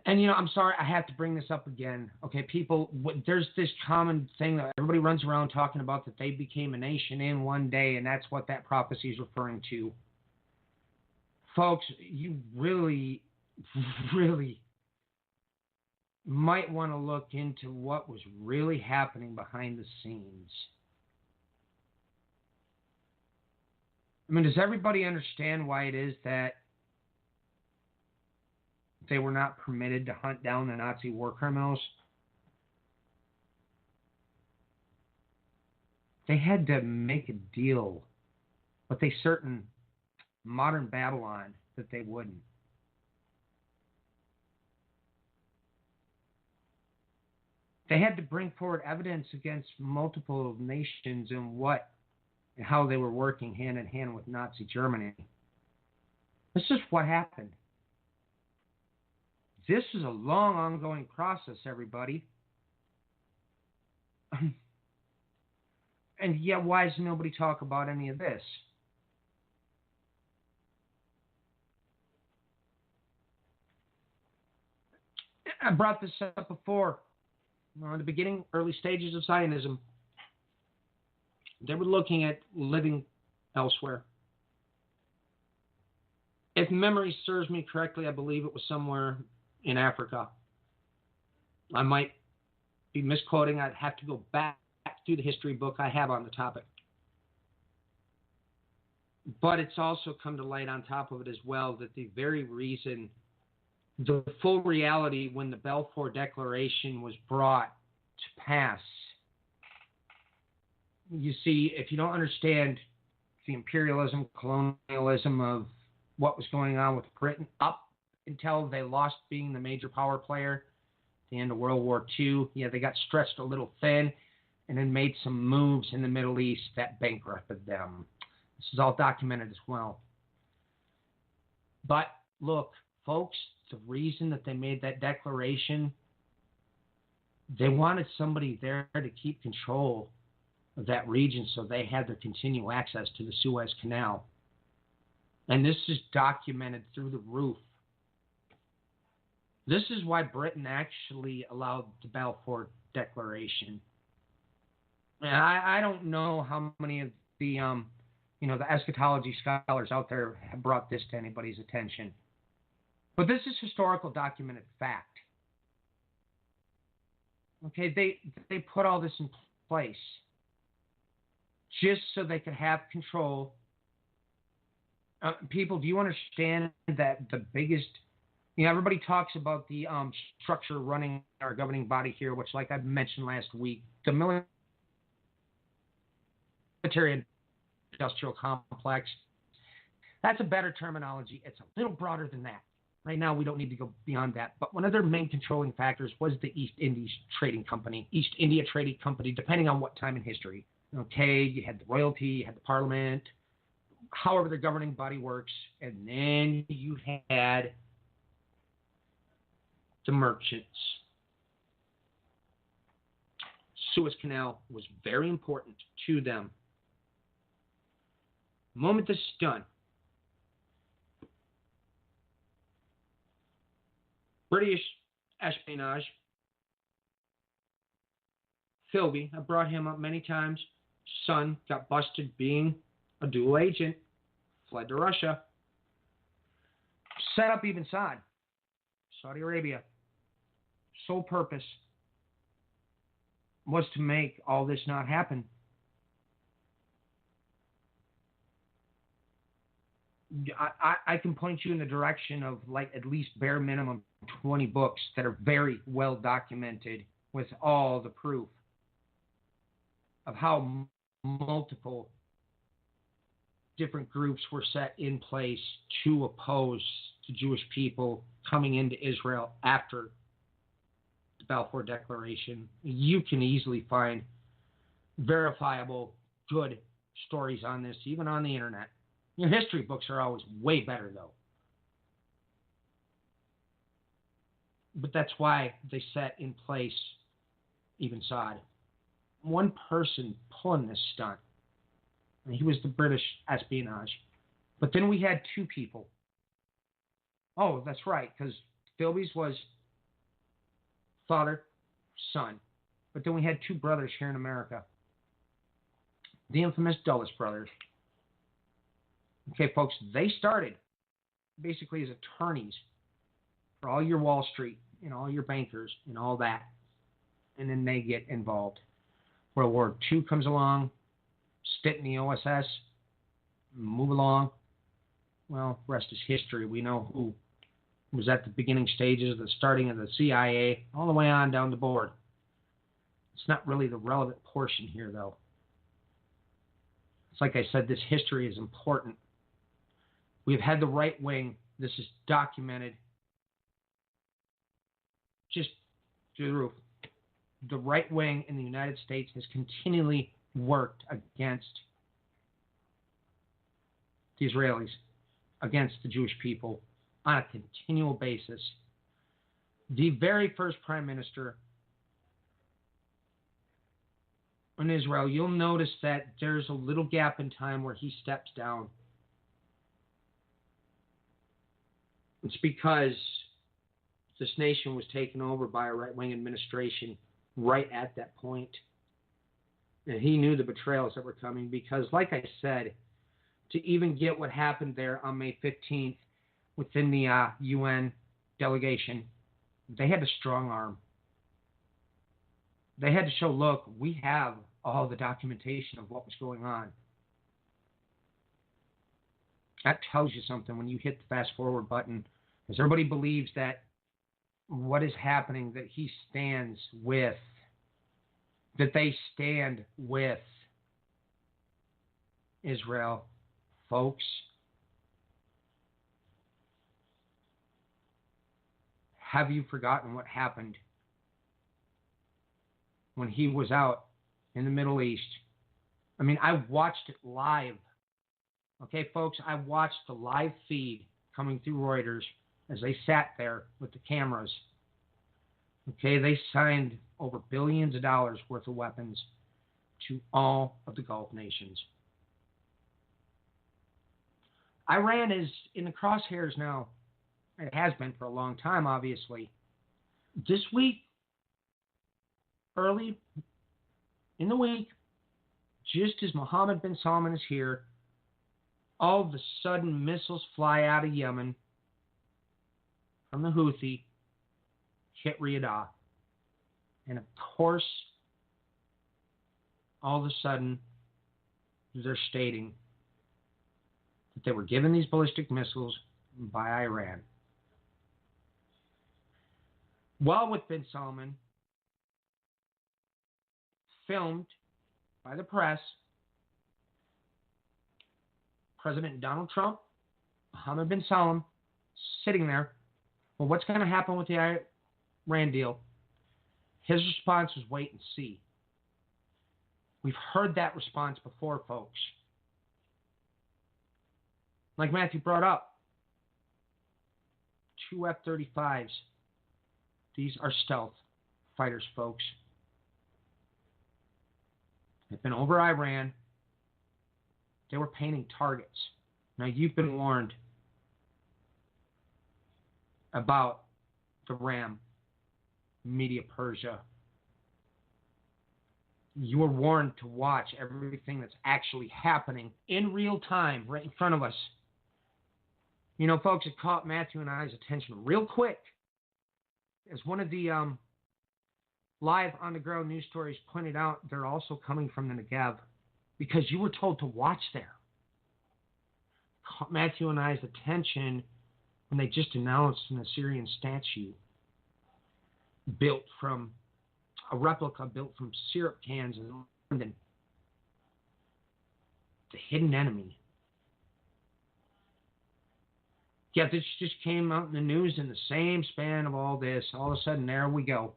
And, I'm sorry, I have to bring this up again. Okay, people, there's this common thing that everybody runs around talking about, that they became a nation in one day, and that's what that prophecy is referring to. Folks, you really, really might want to look into what was really happening behind the scenes. I mean, does everybody understand why it is that they were not permitted to hunt down the Nazi war criminals? They had to make a deal with a certain modern Babylon that they wouldn't. They had to bring forward evidence against multiple nations and how they were working hand in hand with Nazi Germany. This is what happened. This is a long, ongoing process, everybody. And yet, why does nobody talk about any of this? I brought this up before. In the beginning, early stages of Zionism, they were looking at living elsewhere. If memory serves me correctly, I believe it was somewhere in Africa. I might be misquoting. I'd have to go back through the history book I have on the topic. But it's also come to light on top of it as well that the very reason, the full reality when the Balfour Declaration was brought to pass. You see, if you don't understand the imperialism, colonialism of what was going on with Britain up until they lost being the major power player at the end of World War II, they got stretched a little thin and then made some moves in the Middle East that bankrupted them. This is all documented as well. But look, folks, the reason that they made that declaration, they wanted somebody there to keep control of that region so they had their continual access to the Suez Canal. And this is documented through the roof. This is why Britain actually allowed the Balfour Declaration. And I don't know how many of the the eschatology scholars out there have brought this to anybody's attention. But this is historical documented fact. Okay, they put all this in place just so they could have control. People, do you understand that the biggest, everybody talks about the structure running our governing body here, which, like I mentioned last week, the military industrial complex. That's a better terminology. It's a little broader than that. Right now, we don't need to go beyond that. But one of their main controlling factors was the East India Trading Company, depending on what time in history. Okay, you had the royalty, you had the parliament, however the governing body works, and then you had the merchants. Suez Canal was very important to them. The moment this is done, British espionage, Philby, I brought him up many times. Son got busted being a dual agent, fled to Russia, set up Ibn Saud, Saudi Arabia. Sole purpose was to make all this not happen. I can point you in the direction of at least bare minimum 20 books that are very well documented with all the proof of how multiple different groups were set in place to oppose the Jewish people coming into Israel after the Balfour Declaration. You can easily find verifiable, good stories on this, even on the internet. Your history books are always way better, though. But that's why they set in place Ibn Saud. One person pulling this stunt, and he was the British espionage. But then we had two people. Oh, that's right, because Philby's was father, son. But then we had two brothers here in America. The infamous Dulles brothers. Okay, folks, they started basically as attorneys for all your Wall Street and all your bankers and all that. And then they get involved. World War II comes along, stint in the OSS, move along. Well, rest is history. We know who was at the beginning stages, the starting of the CIA, all the way on down the board. It's not really the relevant portion here, though. It's like I said, this history is important. We've had the right wing. This is documented just through the roof. The right wing in the United States has continually worked against the Israelis, against the Jewish people on a continual basis. The very first prime minister in Israel, you'll notice that there's a little gap in time where he steps down. It's because this nation was taken over by a right-wing administration right at that point. And he knew the betrayals that were coming because, like I said, to even get what happened there on May 15th within the UN delegation, they had to strong arm. They had to show, look, we have all the documentation of what was going on. That tells you something when you hit the fast forward button, because everybody believes that what is happening, that he stands with, that they stand with Israel. Folks, have you forgotten what happened when he was out in the Middle East? I mean, I watched it live. Okay, folks, I watched the live feed coming through Reuters as they sat there with the cameras. Okay, they signed over billions of dollars worth of weapons to all of the Gulf nations. Iran is in the crosshairs now. It has been for a long time, obviously. This week, early in the week, just as Mohammed bin Salman is here, all of a sudden missiles fly out of Yemen from the Houthi, hit Riyadh. And of course, all of a sudden, they're stating that they were given these ballistic missiles by Iran. While with bin Salman, filmed by the press, President Donald Trump, Mohammed bin Salman, sitting there. Well, what's going to happen with the Iran deal? His response was wait and see. We've heard that response before, folks. Like Matthew brought up, 2 F-35s. These are stealth fighters, folks. They've been over Iran. They were painting targets. Now, you've been warned about the RAM, Media Persia. You were warned to watch everything that's actually happening in real time right in front of us. You know, folks, it caught Matthew and I's attention real quick as one of the live on-the-ground news stories pointed out. They're also coming from the Negev because you were told to watch there. Caught Matthew and I's attention when they just announced an Assyrian statue built from a replica built from syrup cans in London. The hidden enemy. Yeah, this just came out in the news in the same span of all this. All of a sudden, there we go.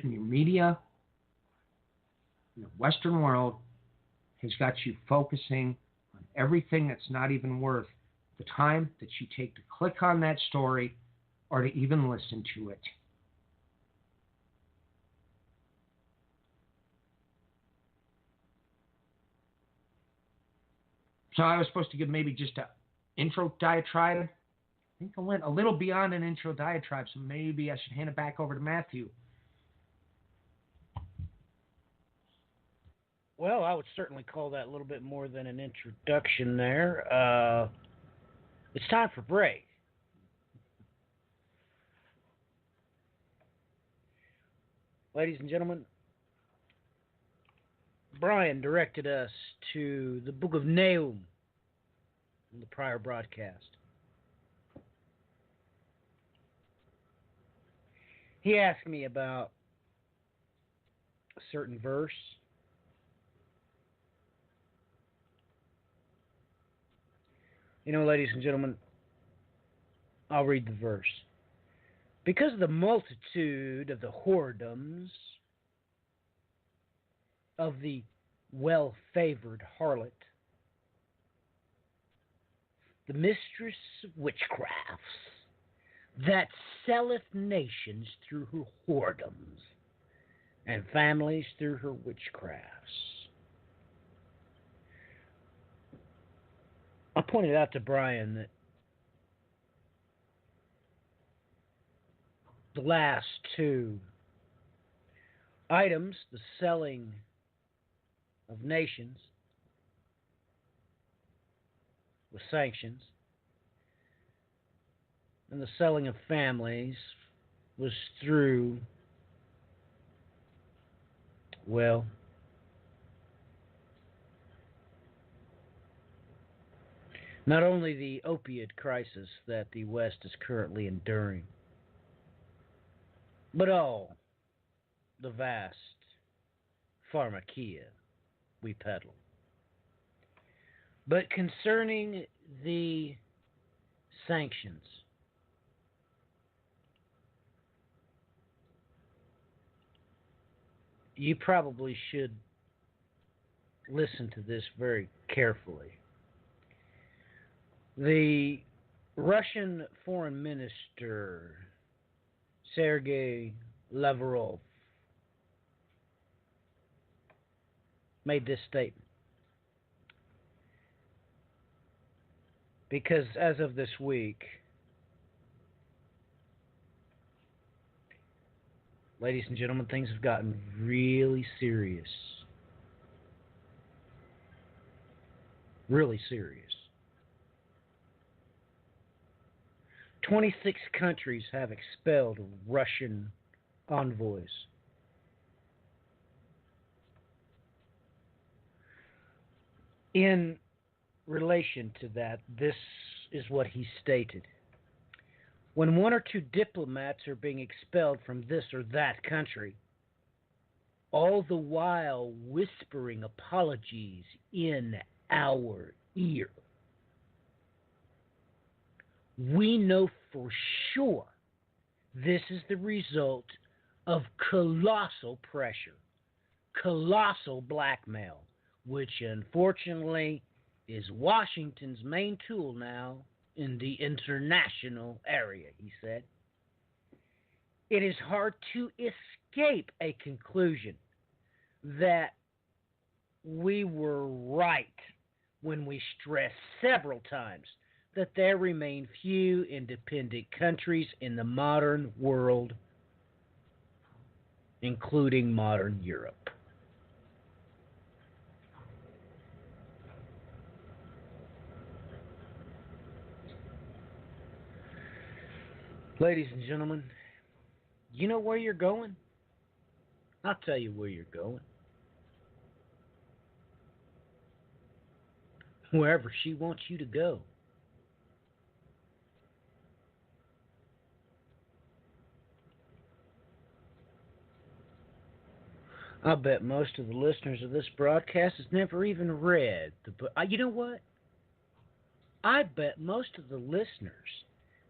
And your media in the Western world has got you focusing on everything that's not even worth the time that you take to click on that story or to even listen to it. So I was supposed to give maybe just a intro diatribe. I think I went a little beyond an intro diatribe, so maybe I should hand it back over to Matthew. Well, I would certainly call that a little bit more than an introduction there. It's time for break. Ladies and gentlemen, Brian directed us to the Book of Nahum in the prior broadcast. He asked me about a certain verse. You know, ladies and gentlemen, I'll read the verse. Because of the multitude of the whoredoms of the well-favored harlot, the mistress of witchcrafts, that selleth nations through her whoredoms, and families through her witchcrafts. I pointed out to Brian that the last two items, the selling of nations with sanctions and the selling of families, was through, well, not only the opiate crisis that the West is currently enduring, but all the vast pharmakia we peddle. But concerning the sanctions, you probably should listen to this very carefully. The Russian Foreign Minister, Sergei Lavrov, made this statement. Because as of this week, ladies and gentlemen, things have gotten really serious. Really serious. 26 countries have expelled Russian envoys. In relation to that, this is what he stated. When one or two diplomats are being expelled from this or that country, all the while whispering apologies in our ear, we know for sure this is the result of colossal pressure, colossal blackmail, which unfortunately is Washington's main tool now in the international area, he said. It is hard to escape a conclusion that we were right when we stressed several times that there remain few independent countries in the modern world, including modern Europe. Ladies and gentlemen, you know where you're going? I'll tell you where you're going. Wherever she wants you to go. I bet most of the listeners of this broadcast has never even read the book. You know what? I bet most of the listeners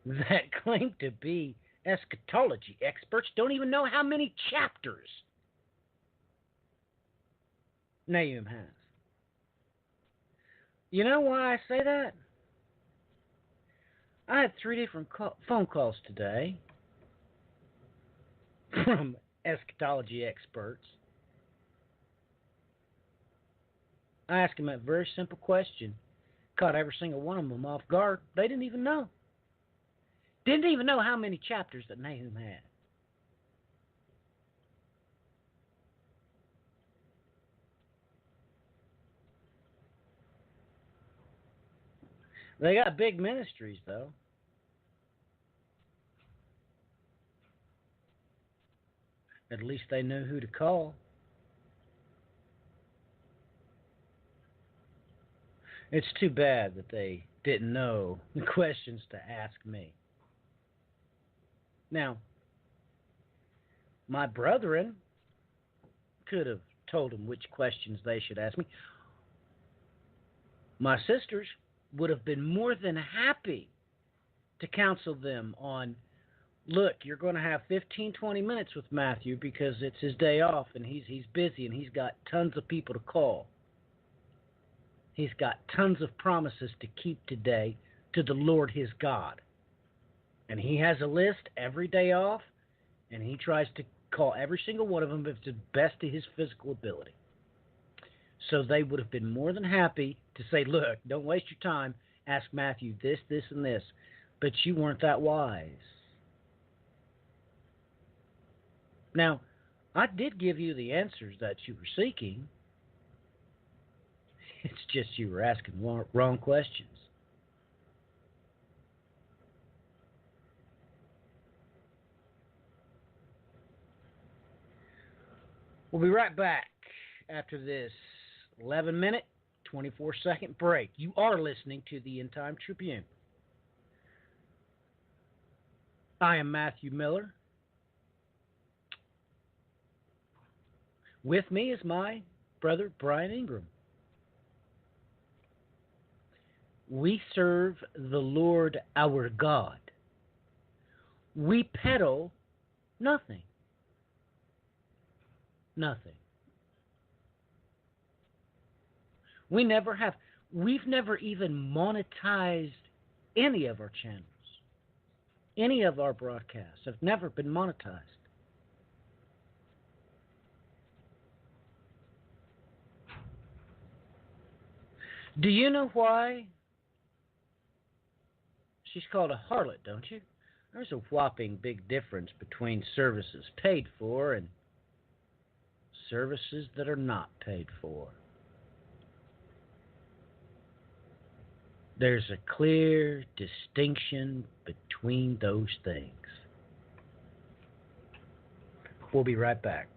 that claim to be eschatology experts don't even know how many chapters Nahum has. You know why I say that? I had 3 different phone calls today from eschatology experts. I asked them a very simple question. Caught every single one of them off guard. They didn't even know. Didn't even know how many chapters that Nahum had. They got big ministries, though. At least they knew who to call. It's too bad that they didn't know the questions to ask me. Now, my brethren could have told them which questions they should ask me. My sisters would have been more than happy to counsel them on, look, you're going to have 15, 20 minutes with Matthew because it's his day off and he's busy and he's got tons of people to call. He's got tons of promises to keep today to the Lord his God. And he has a list every day off, and he tries to call every single one of them to the best of his physical ability. So they would have been more than happy to say, look, don't waste your time. Ask Matthew this, this, and this. But you weren't that wise. Now, I did give you the answers that you were seeking. It's just you were asking wrong questions. We'll be right back after this 11-minute, 24-second break. You are listening to the End Time Tribune. I am Matthew Miller. With me is my brother, Brian Ingram. We serve the Lord our God. We peddle nothing. Nothing. We've never even monetized any of our channels. Any of our broadcasts have never been monetized. Do you know why she's called a harlot, don't you? There's a whopping big difference between services paid for and services that are not paid for. There's a clear distinction between those things. We'll be right back.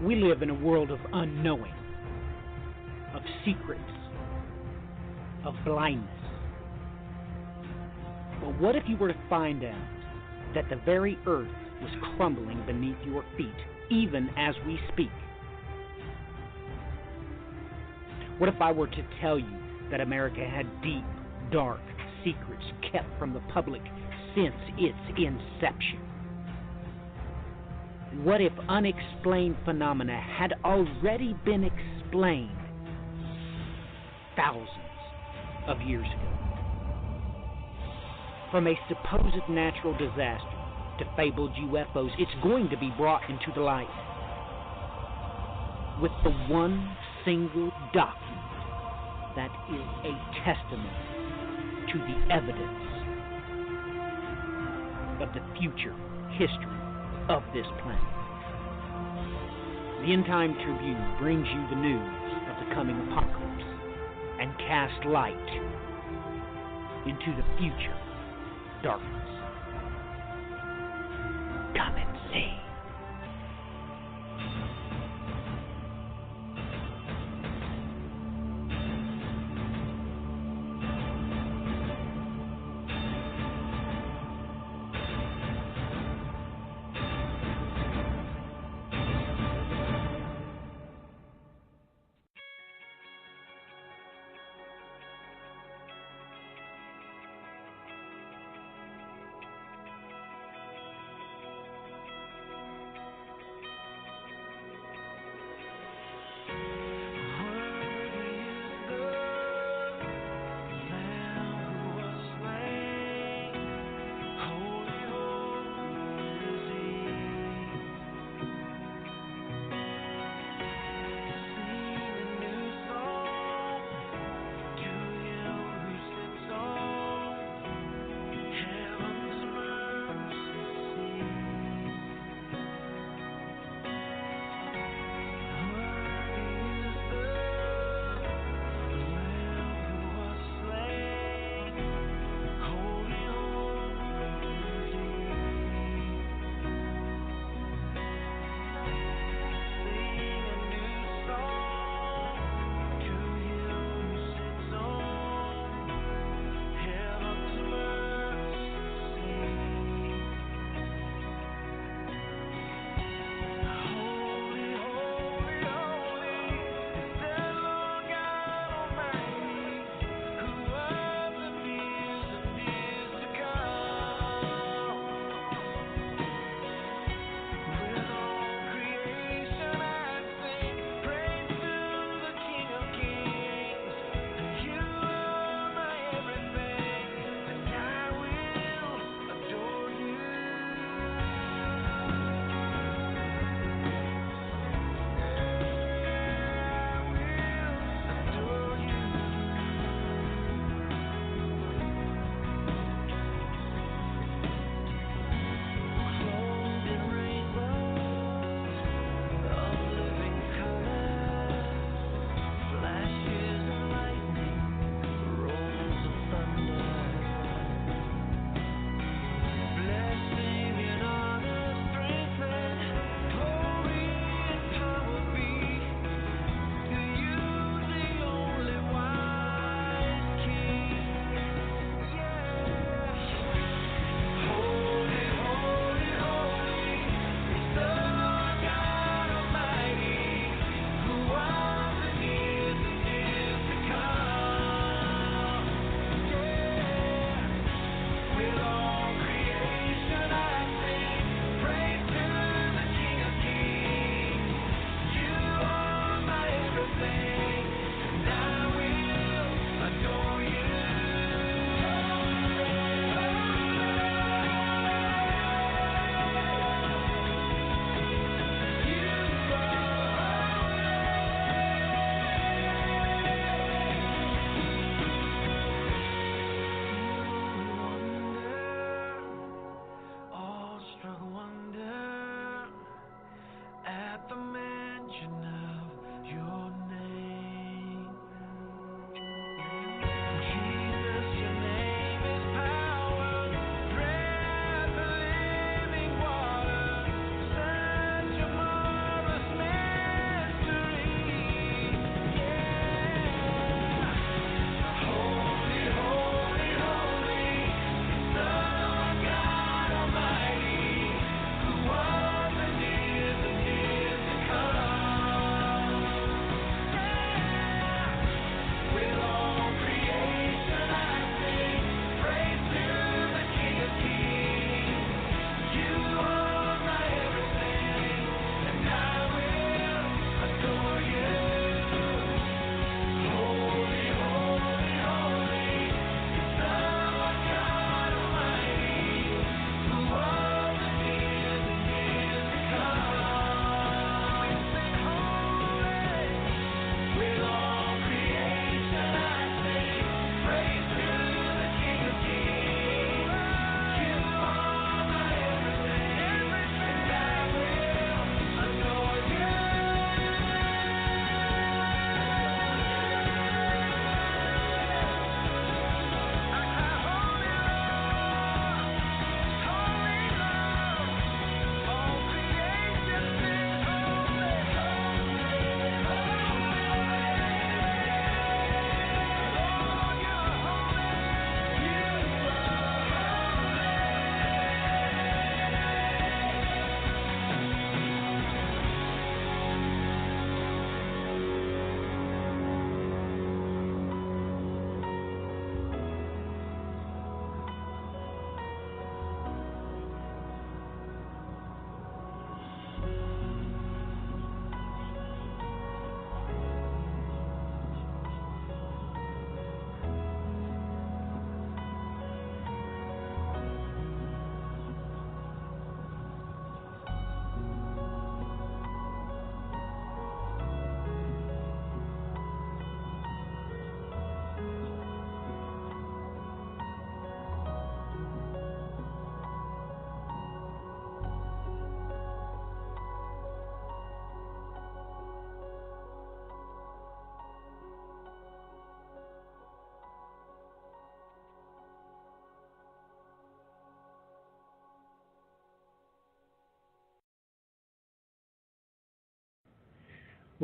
We live in a world of unknowing, of secrets, of blindness. But what if you were to find out that the very earth was crumbling beneath your feet, even as we speak? What if I were to tell you that America had deep, dark secrets kept from the public since its inception? What if unexplained phenomena had already been explained thousands of years ago? From a supposed natural disaster to fabled UFOs, it's going to be brought into the light with the one single document that is a testament to the evidence of the future history of this planet. The End Time Tribune brings you the news of the coming apocalypse and cast light into the future darkness. Come and see.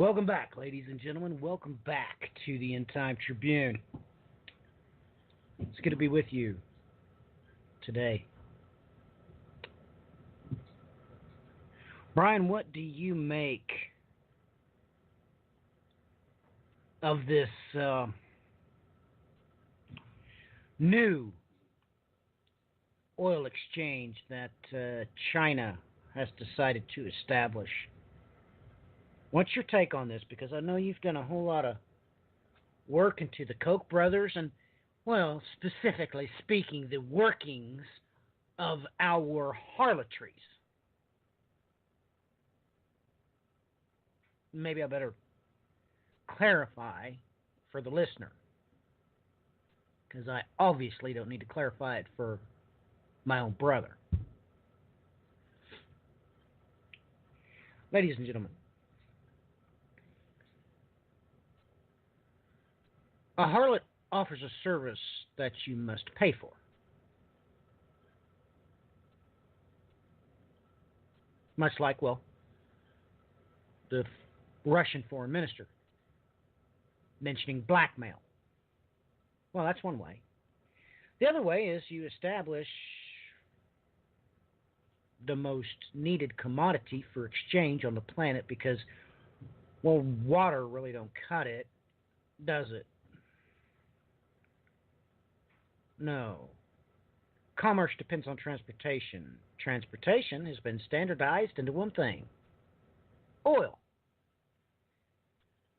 Welcome back, ladies and gentlemen. Welcome back to the End Time Tribune. It's good to be with you today. Brian, what do you make of this new oil exchange that China has decided to establish? What's your take on this? Because I know you've done a whole lot of work into the Koch brothers and, well, specifically speaking, the workings of our harlotries. Maybe I better clarify for the listener, because I obviously don't need to clarify it for my own brother. Ladies and gentlemen, a harlot offers a service that you must pay for. Much like, well, the Russian foreign minister mentioning blackmail. Well, that's one way. The other way is you establish the most needed commodity for exchange on the planet because, well, water really don't cut it, does it? No. Commerce depends on transportation. Transportation has been standardized into one thing: oil.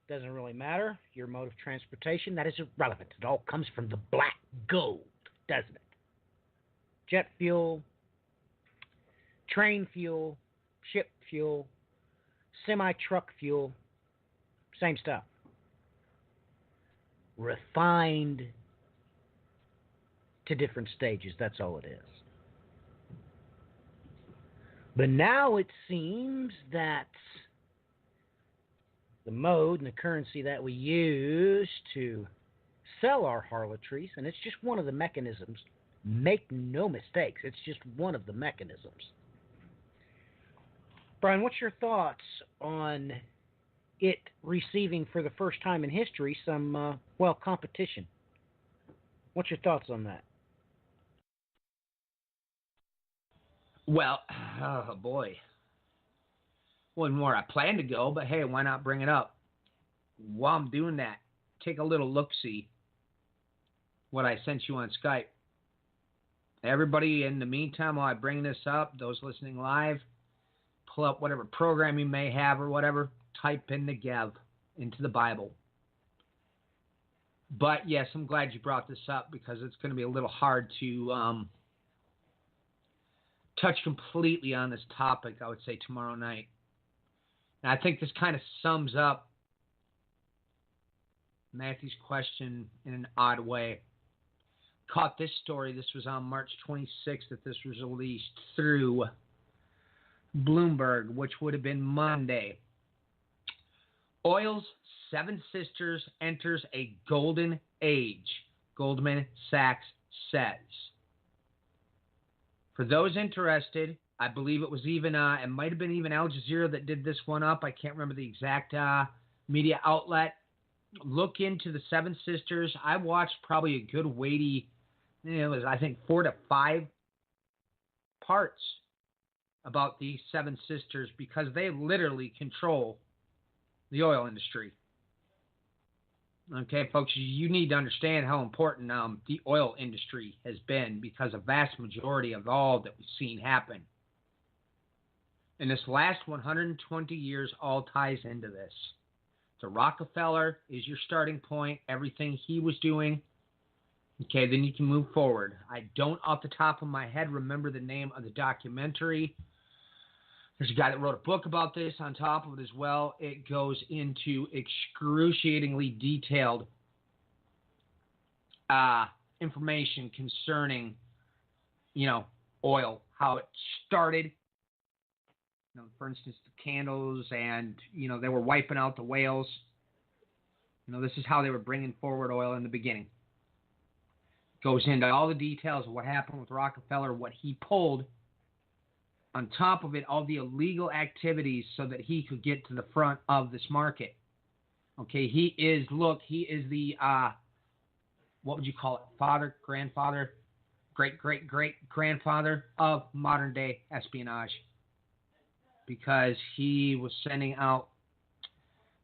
Doesn't really matter your mode of transportation. That is irrelevant. It all comes from the black gold, doesn't it? Jet fuel, train fuel, ship fuel, semi-truck fuel, same stuff. Refined to different stages, that's all it is. But now it seems that the mode and the currency that we use to sell our harlotries, and it's just one of the mechanisms, make no mistakes, it's just one of the mechanisms. Brian, what's your thoughts on it receiving for the first time in history some, competition? What's your thoughts on that? Well, oh boy. Wasn't where I planned to go, but hey, why not bring it up? While I'm doing that, take a little look-see what I sent you on Skype. Everybody, in the meantime, while I bring this up, those listening live, pull up whatever program you may have or whatever, type in Negev into the Bible. But yes, I'm glad you brought this up because it's going to be a little hard to touch completely on this topic, I would say, tomorrow night. And I think this kind of sums up Matthew's question in an odd way. Caught this story. This was on March 26th that this was released through Bloomberg, which would have been Monday. Oil's Seven Sisters enters a golden age, Goldman Sachs says. For those interested, I believe it was even, it might have been even Al Jazeera that did this one up. I can't remember the exact media outlet. Look into the Seven Sisters. I watched probably a good weighty, it was, I think, 4 to 5 parts about these Seven Sisters because they literally control the oil industry. Okay, folks, you need to understand how important the oil industry has been because a vast majority of all that we've seen happen in this last 120 years all ties into this. So Rockefeller is your starting point, everything he was doing. Okay, then you can move forward. I don't, off the top of my head, remember the name of the documentary. There's a guy that wrote a book about this on top of it as well. It goes into excruciatingly detailed information concerning, oil, how it started. For instance, the candles and, they were wiping out the whales. This is how they were bringing forward oil in the beginning. Goes into all the details of what happened with Rockefeller, what he pulled on top of it, all the illegal activities so that he could get to the front of this market. Okay, he is the, what would you call it? Father, grandfather, great-great-great-grandfather of modern-day espionage. Because he was sending out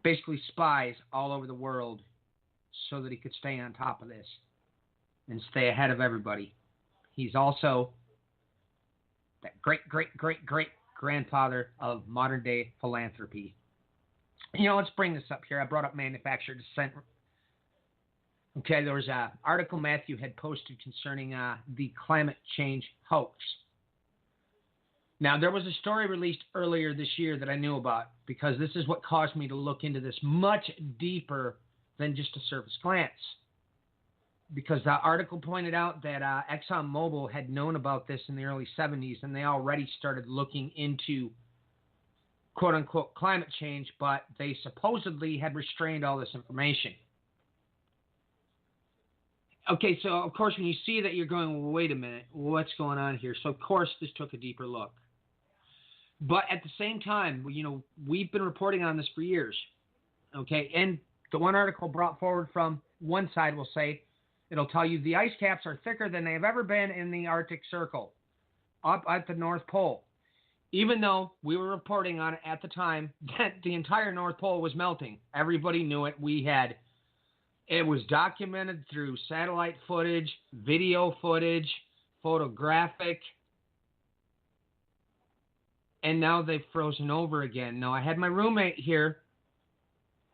basically spies all over the world so that he could stay on top of this and stay ahead of everybody. He's also that great-great-great-great-grandfather of modern-day philanthropy. Let's bring this up here. I brought up manufactured dissent. Okay, there was an article Matthew had posted concerning the climate change hoax. Now, there was a story released earlier this year that I knew about because this is what caused me to look into this much deeper than just a surface glance. Because the article pointed out that ExxonMobil had known about this in the early 70s and they already started looking into quote-unquote climate change, but they supposedly had restrained all this information. Okay, so of course when you see that you're going, well, wait a minute, what's going on here? So of course this took a deeper look. But at the same time, we've been reporting on this for years. Okay, and the one article brought forward from one side will say, it'll tell you the ice caps are thicker than they've ever been in the Arctic Circle, up at the North Pole. Even though we were reporting on it at the time that the entire North Pole was melting. Everybody knew it. It was documented through satellite footage, video footage, photographic, and now they've frozen over again. Now, I had my roommate here,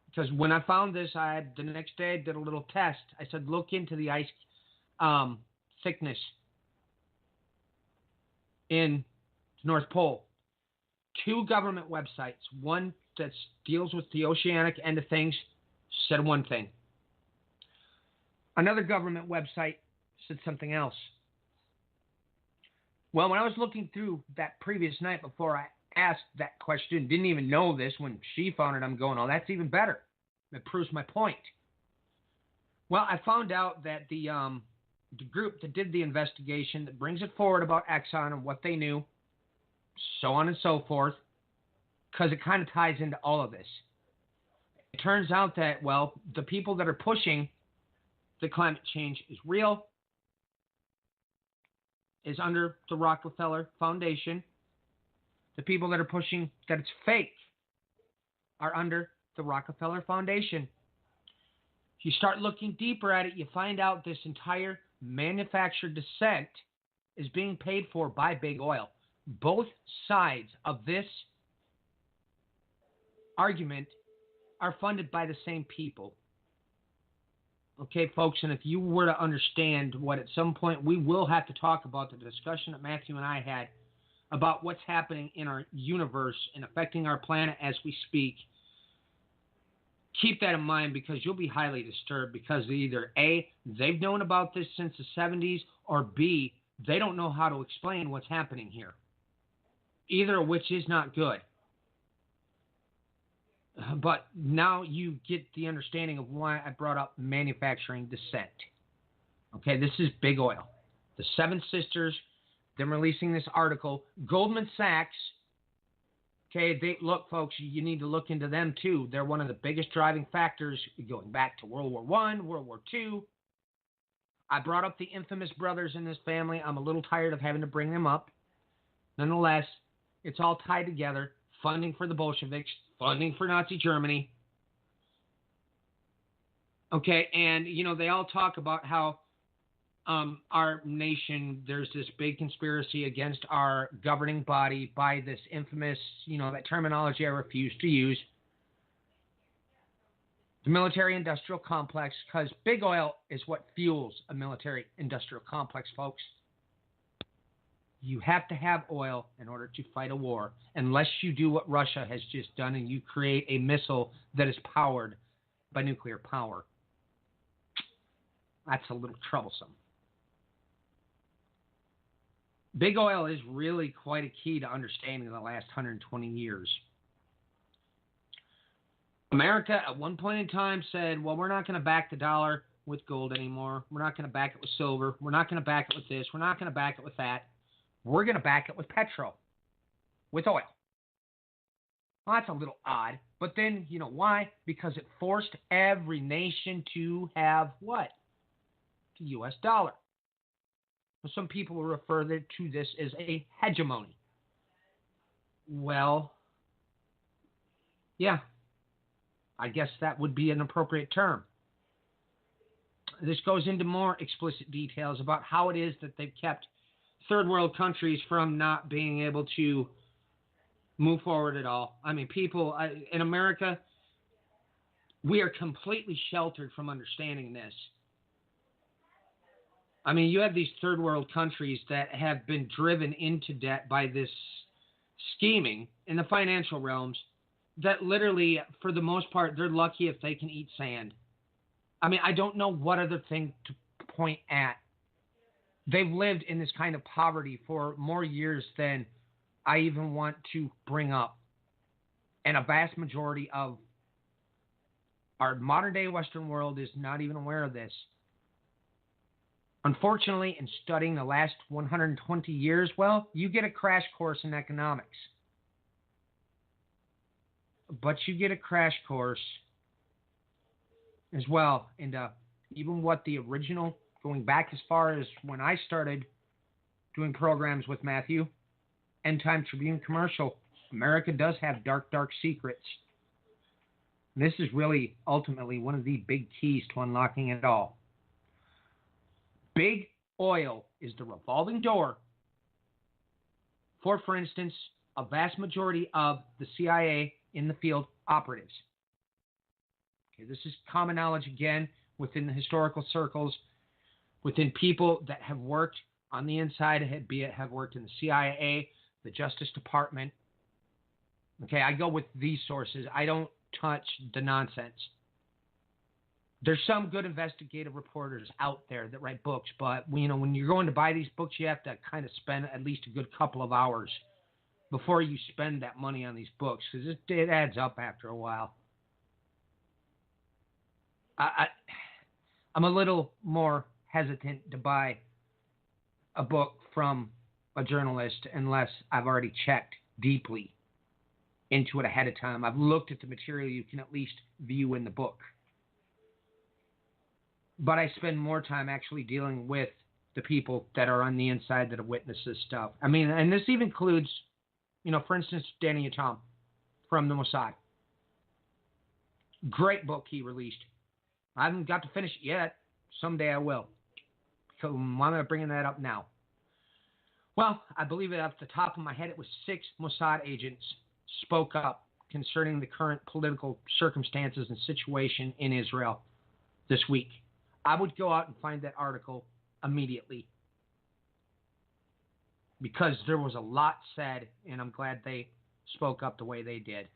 because when I found this, the next day I did a little test. I said, look into the ice thickness in the North Pole. 2 government websites, one that deals with the oceanic end of things, said one thing. Another government website said something else. Well, when I was looking through that previous night before I asked that question, didn't even know this, when she found it, I'm going, oh, that's even better. That proves my point. Well, I found out that the group that did the investigation, that brings it forward about Exxon and what they knew, so on and so forth, because it kind of ties into all of this. It turns out that, well, the people that are pushing the climate change is real, is under the Rockefeller Foundation. The people that are pushing that it's fake are under the Rockefeller Foundation. If you start looking deeper at it, you find out this entire manufactured dissent is being paid for by big oil. Both sides of this argument are funded by the same people. Okay, folks, and if you were to understand what at some point we will have to talk about the discussion that Matthew and I had about what's happening in our universe and affecting our planet as we speak, keep that in mind, because you'll be highly disturbed, because either A, they've known about this since the 70s, or B, they don't know how to explain what's happening here. Either of which is not good. But now you get the understanding of why I brought up manufacturing dissent. Okay, this is big oil. The Seven Sisters, them releasing this article. Goldman Sachs, okay, look, folks, you need to look into them too. They're one of the biggest driving factors going back to World War I, World War II. I brought up the infamous brothers in this family. I'm a little tired of having to bring them up. Nonetheless, it's all tied together. Funding for the Bolsheviks, funding for Nazi Germany. Okay, and, they all talk about how our nation, there's this big conspiracy against our governing body by this infamous, that terminology I refuse to use, the military-industrial complex, because big oil is what fuels a military-industrial complex, folks. You have to have oil in order to fight a war, unless you do what Russia has just done and you create a missile that is powered by nuclear power. That's a little troublesome. Big oil is really quite a key to understanding the last 120 years. America, at one point in time, said, well, we're not going to back the dollar with gold anymore. We're not going to back it with silver. We're not going to back it with this. We're not going to back it with that. We're going to back it with petrol. with oil. Well, that's a little odd. But then, you know why? Because it forced every nation to have what? The U.S. dollar. Some people refer to this as a hegemony. Well, yeah, I guess that would be an appropriate term. This goes into more explicit details about how it is that they've kept third world countries from not being able to move forward at all. I mean, people in America, we are completely sheltered from understanding this. I mean, you have these third world countries that have been driven into debt by this scheming in the financial realms that literally, for the most part, they're lucky if they can eat sand. I mean, I don't know what other thing to point at. They've lived in this kind of poverty for more years than I even want to bring up. And a vast majority of our modern day Western world is not even aware of this. Unfortunately, in studying the last 120 years, well, you get a crash course in economics. But you get a crash course as well into even what the original, going back as far as when I started doing programs with Matthew, End Time Tribune commercial, America does have dark, dark secrets. And this is really ultimately one of the big keys to unlocking it all. Big oil is the revolving door for instance, a vast majority of the CIA in the field operatives. Okay, this is common knowledge again within the historical circles, within people that have worked on the inside, be it have worked in the CIA, the Justice Department. Okay, I go with these sources. I don't touch the nonsense. There's some good investigative reporters out there that write books, but when you're going to buy these books, you have to kind of spend at least a good couple of hours before you spend that money on these books, because it adds up after a while. I'm a little more hesitant to buy a book from a journalist unless I've already checked deeply into it ahead of time. I've looked at the material you can at least view in the book. But I spend more time actually dealing with the people that are on the inside that have witnessed this stuff. I mean, and this even includes, for instance, Danny Yatom from the Mossad. Great book he released. I haven't got to finish it yet. Someday I will. So why am I bringing that up now? Well, I believe it off the top of my head, it was 6 Mossad agents spoke up concerning the current political circumstances and situation in Israel this week. I would go out and find that article immediately because there was a lot said, and I'm glad they spoke up the way they did.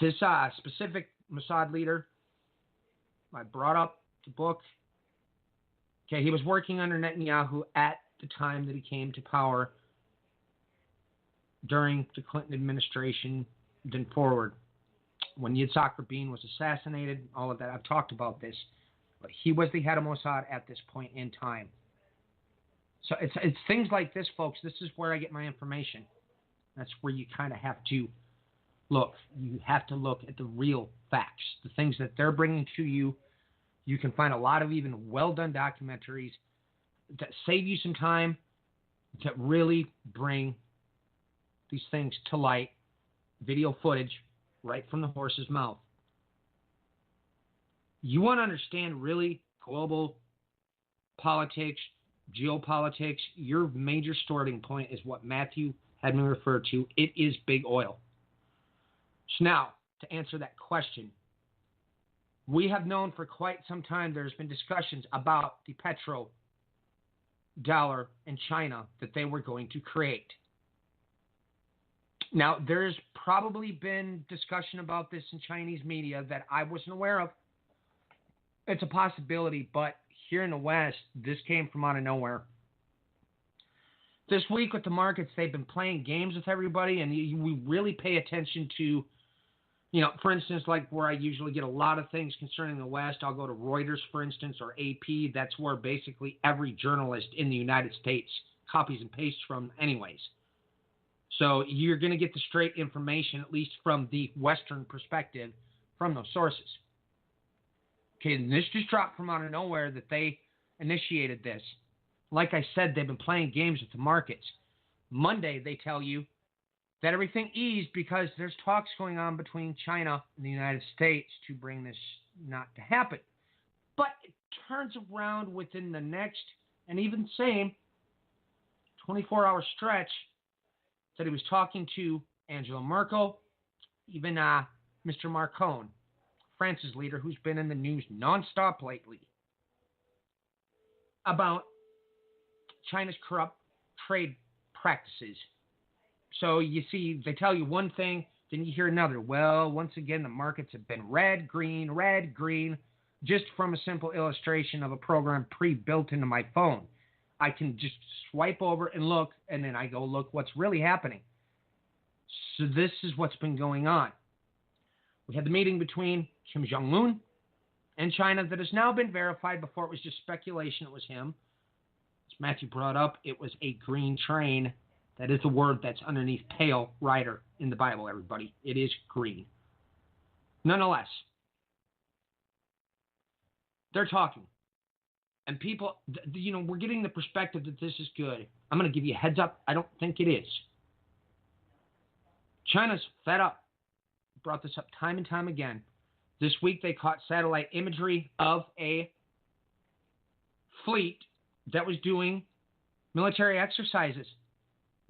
This specific Mossad leader, I brought up the book. Okay, he was working under Netanyahu at the time that he came to power during the Clinton administration, then forward. When Yitzhak Rabin was assassinated, all of that, I've talked about this. But he was the head of Mossad at this point in time. So it's things like this, folks. This is where I get my information. That's where you kind of have to look. You have to look at the real facts, the things that they're bringing to you. You can find a lot of even well-done documentaries that save you some time, that really bring these things to light, video footage right from the horse's mouth. You want to understand really global politics, geopolitics, your major starting point is what Matthew had me refer to. It is big oil. So now, to answer that question, we have known for quite some time there's been discussions about the petro dollar in China that they were going to create. Now, there's probably been discussion about this in Chinese media that I wasn't aware of. It's a possibility, but here in the West, this came from out of nowhere. This week with the markets, they've been playing games with everybody, and we really pay attention to, for instance, like where I usually get a lot of things concerning the West, I'll go to Reuters, for instance, or AP. That's where basically every journalist in the United States copies and pastes from anyways. So you're going to get the straight information, at least from the Western perspective, from those sources. Okay, and this just dropped from out of nowhere that they initiated this. Like I said, they've been playing games with the markets. Monday, they tell you that everything eased because there's talks going on between China and the United States to bring this not to happen. But it turns around within the next, and even same, 24-hour stretch that he was talking to Angela Merkel, even Mr. Macron, France's leader, who's been in the news nonstop lately, about China's corrupt trade practices. So you see, they tell you one thing, then you hear another. Well, once again, the markets have been red, green, just from a simple illustration of a program pre-built into my phone. I can just swipe over and look, and then I go look what's really happening. So this is what's been going on. We had the meeting between Kim Jong-un and China that has now been verified. Before it was just speculation it was him. As Matthew brought up, it was a green train. That is the word that's underneath pale rider in the Bible, everybody. It is green. Nonetheless, they're talking. And people, we're getting the perspective that this is good. I'm going to give you a heads up. I don't think it is. China's fed up. Brought this up time and time again. This week they caught satellite imagery of a fleet that was doing military exercises.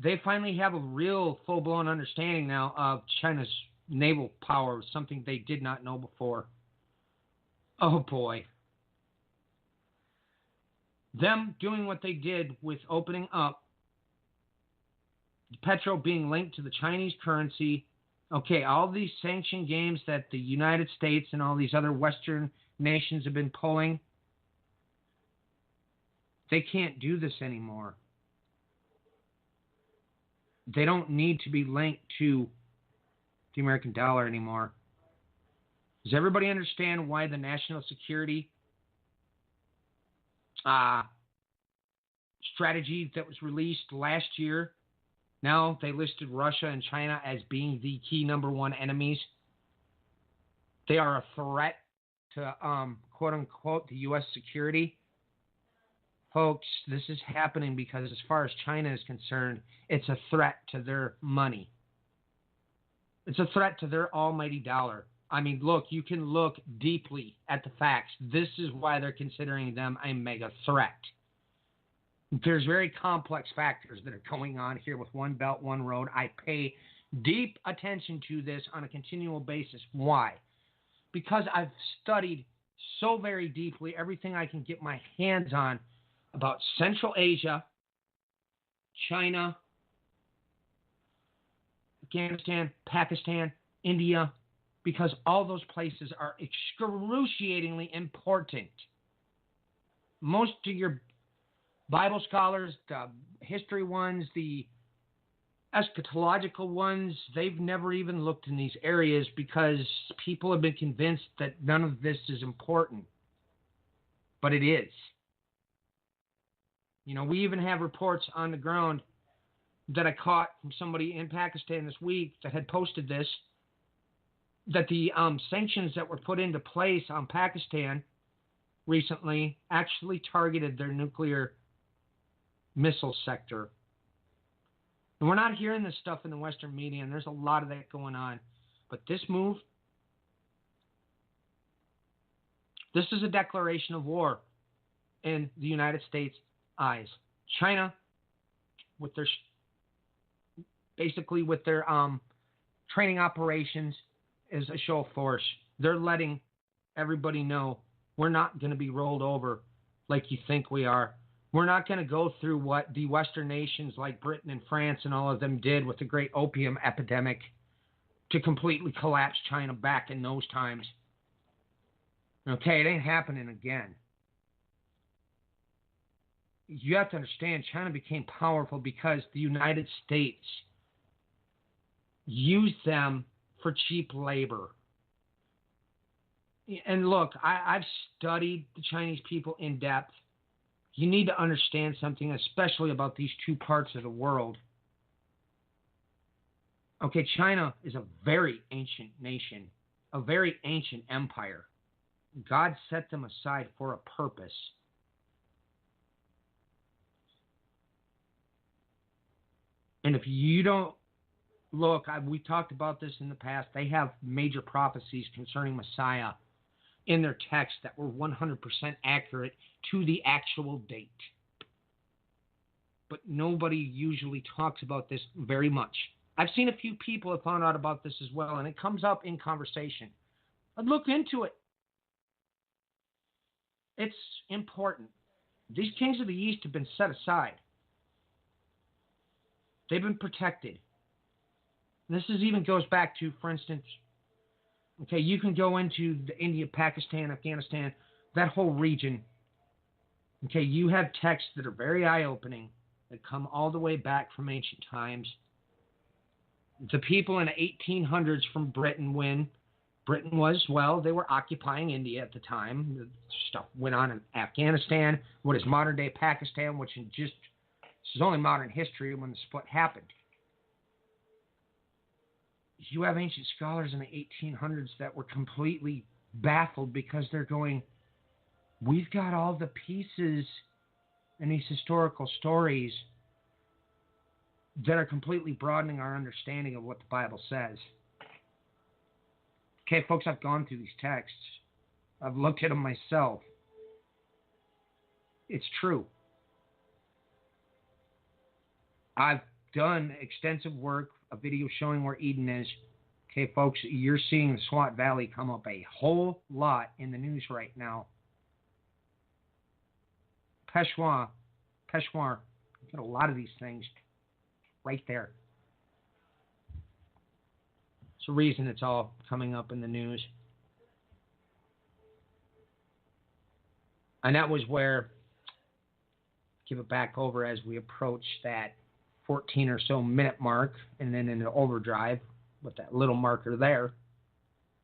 They finally have a real full-blown understanding now of China's naval power, something they did not know before. Oh boy. Them doing what they did with opening up the petro being linked to the Chinese currency. Okay, all these sanction games that the United States and all these other Western nations have been pulling, they can't do this anymore. They don't need to be linked to the American dollar anymore. Does everybody understand why the national security strategy that was released last year, now they listed Russia and China as being the key number one enemies? They are a threat to, quote unquote, the U.S. security. Folks, this is happening because as far as China is concerned, it's a threat to their money. It's a threat to their almighty dollar. I mean, look, you can look deeply at the facts. This is why they're considering them a mega threat. There's very complex factors that are going on here with One Belt, One Road. I pay deep attention to this on a continual basis. Why? Because I've studied so very deeply everything I can get my hands on about Central Asia, China, Afghanistan, Pakistan, India, because all those places are excruciatingly important. Most of your Bible scholars, the history ones, the eschatological ones, they've never even looked in these areas because people have been convinced that none of this is important. But it is. We even have reports on the ground that I caught from somebody in Pakistan this week that had posted this, that the sanctions that were put into place on Pakistan recently actually targeted their nuclear missile sector. And we're not hearing this stuff in the Western media, and there's a lot of that going on. But this move, this is a declaration of war in the United States' eyes. China, with their training operations, is a show of force. They're letting everybody know we're not going to be rolled over like you think we are. We're not going to go through what the Western nations like Britain and France and all of them did with the great opium epidemic to completely collapse China back in those times. Okay, it ain't happening again. You have to understand, China became powerful because the United States used them for cheap labor. And look, I've studied the Chinese people in depth. You need to understand something, especially about these two parts of the world. Okay, China is a very ancient nation, a very ancient empire. God set them aside for a purpose. And if you don't look, we talked about this in the past, they have major prophecies concerning Messiah in their text that were 100% accurate to the actual date. But nobody usually talks about this very much. I've seen a few people have found out about this as well, and it comes up in conversation. I'd look into it. It's important. These kings of the East have been set aside. They've been protected. This even goes back to, for instance, okay, you can go into the India, Pakistan, Afghanistan, that whole region. Okay, you have texts that are very eye-opening that come all the way back from ancient times. The people in the 1800s from Britain, when Britain was, well, they were occupying India at the time. The stuff went on in Afghanistan, what is modern-day Pakistan, which this is only modern history when the split happened. You have ancient scholars in the 1800s that were completely baffled because they're going, we've got all the pieces in these historical stories that are completely broadening our understanding of what the Bible says. Okay, folks, I've gone through these texts. I've looked at them myself. It's true. I've done extensive work, a video showing where Eden is. Okay, folks, you're seeing the Swat Valley come up a whole lot in the news right now. Peshawar, get a lot of these things right there. It's a reason it's all coming up in the news. And that was where, give it back over as we approach that 14 or so minute mark, and then in the overdrive with that little marker there.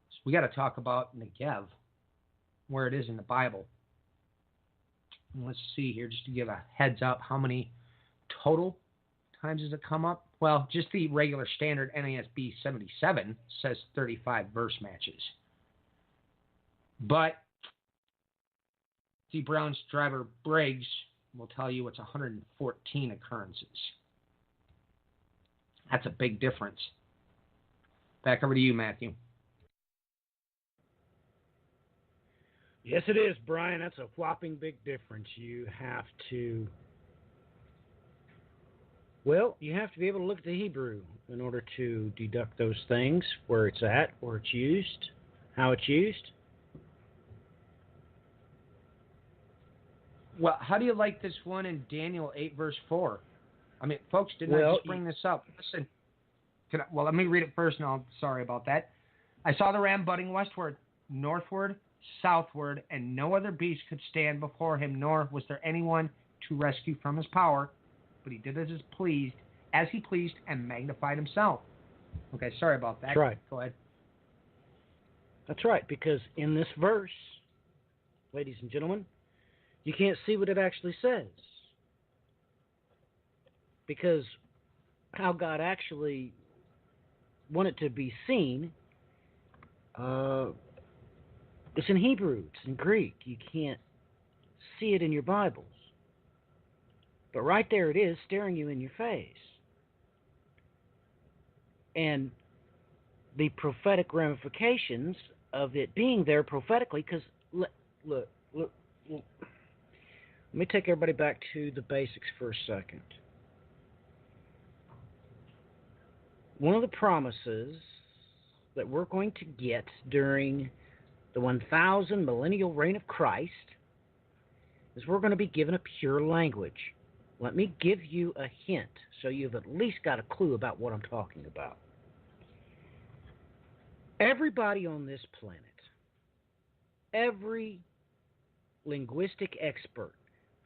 So we got to talk about Negev, where it is in the Bible. And let's see here, just to give a heads up, how many total times does it come up? Well, just the regular standard NASB 77 says 35 verse matches. But the Brown's driver Briggs will tell you it's 114 occurrences. That's a big difference. Back over to you, Matthew. Yes, it is, Brian. That's a whopping big difference. You have to be able to look at the Hebrew in order to deduct those things, where it's at, where it's used, how it's used. Well, how do you like this one in Daniel 8, verse 4? I mean, folks, didn't I just bring this up? Listen, let me read it first. No, sorry about that. I saw the ram budding westward, northward, southward, and no other beast could stand before him, nor was there anyone to rescue from his power. But he did as he pleased, and magnified himself. Okay, sorry about that. That's right. Go ahead. That's right, because in this verse, ladies and gentlemen, you can't see what it actually says. Because how God actually wanted to be seen, it's in Hebrew, it's in Greek. You can't see it in your Bibles. But right there it is, staring you in your face. And the prophetic ramifications of it being there prophetically, because look, let me take everybody back to the basics for a second. One of the promises that we're going to get during the 1,000 millennial reign of Christ is we're going to be given a pure language. Let me give you a hint so you've at least got a clue about what I'm talking about. Everybody on this planet, every linguistic expert,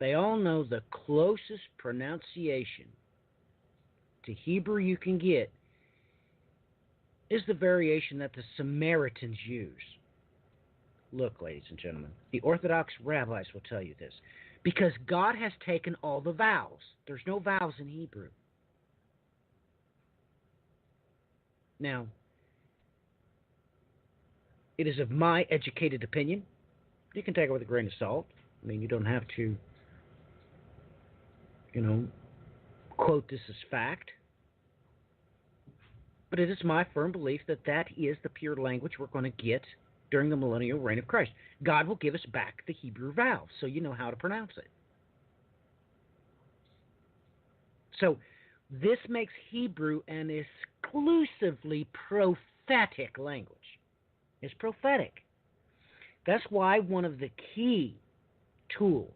they all know the closest pronunciation to Hebrew you can get is the variation that the Samaritans use. Look, ladies and gentlemen, the Orthodox rabbis will tell you this. Because God has taken all the vowels. There's no vowels in Hebrew. Now, it is of my educated opinion. You can take it with a grain of salt. I mean, you don't have to, quote this as fact. But it is my firm belief that that is the pure language we're going to get during the millennial reign of Christ. God will give us back the Hebrew vowels, so you know how to pronounce it. So this makes Hebrew an exclusively prophetic language. It's prophetic. That's why one of the key tools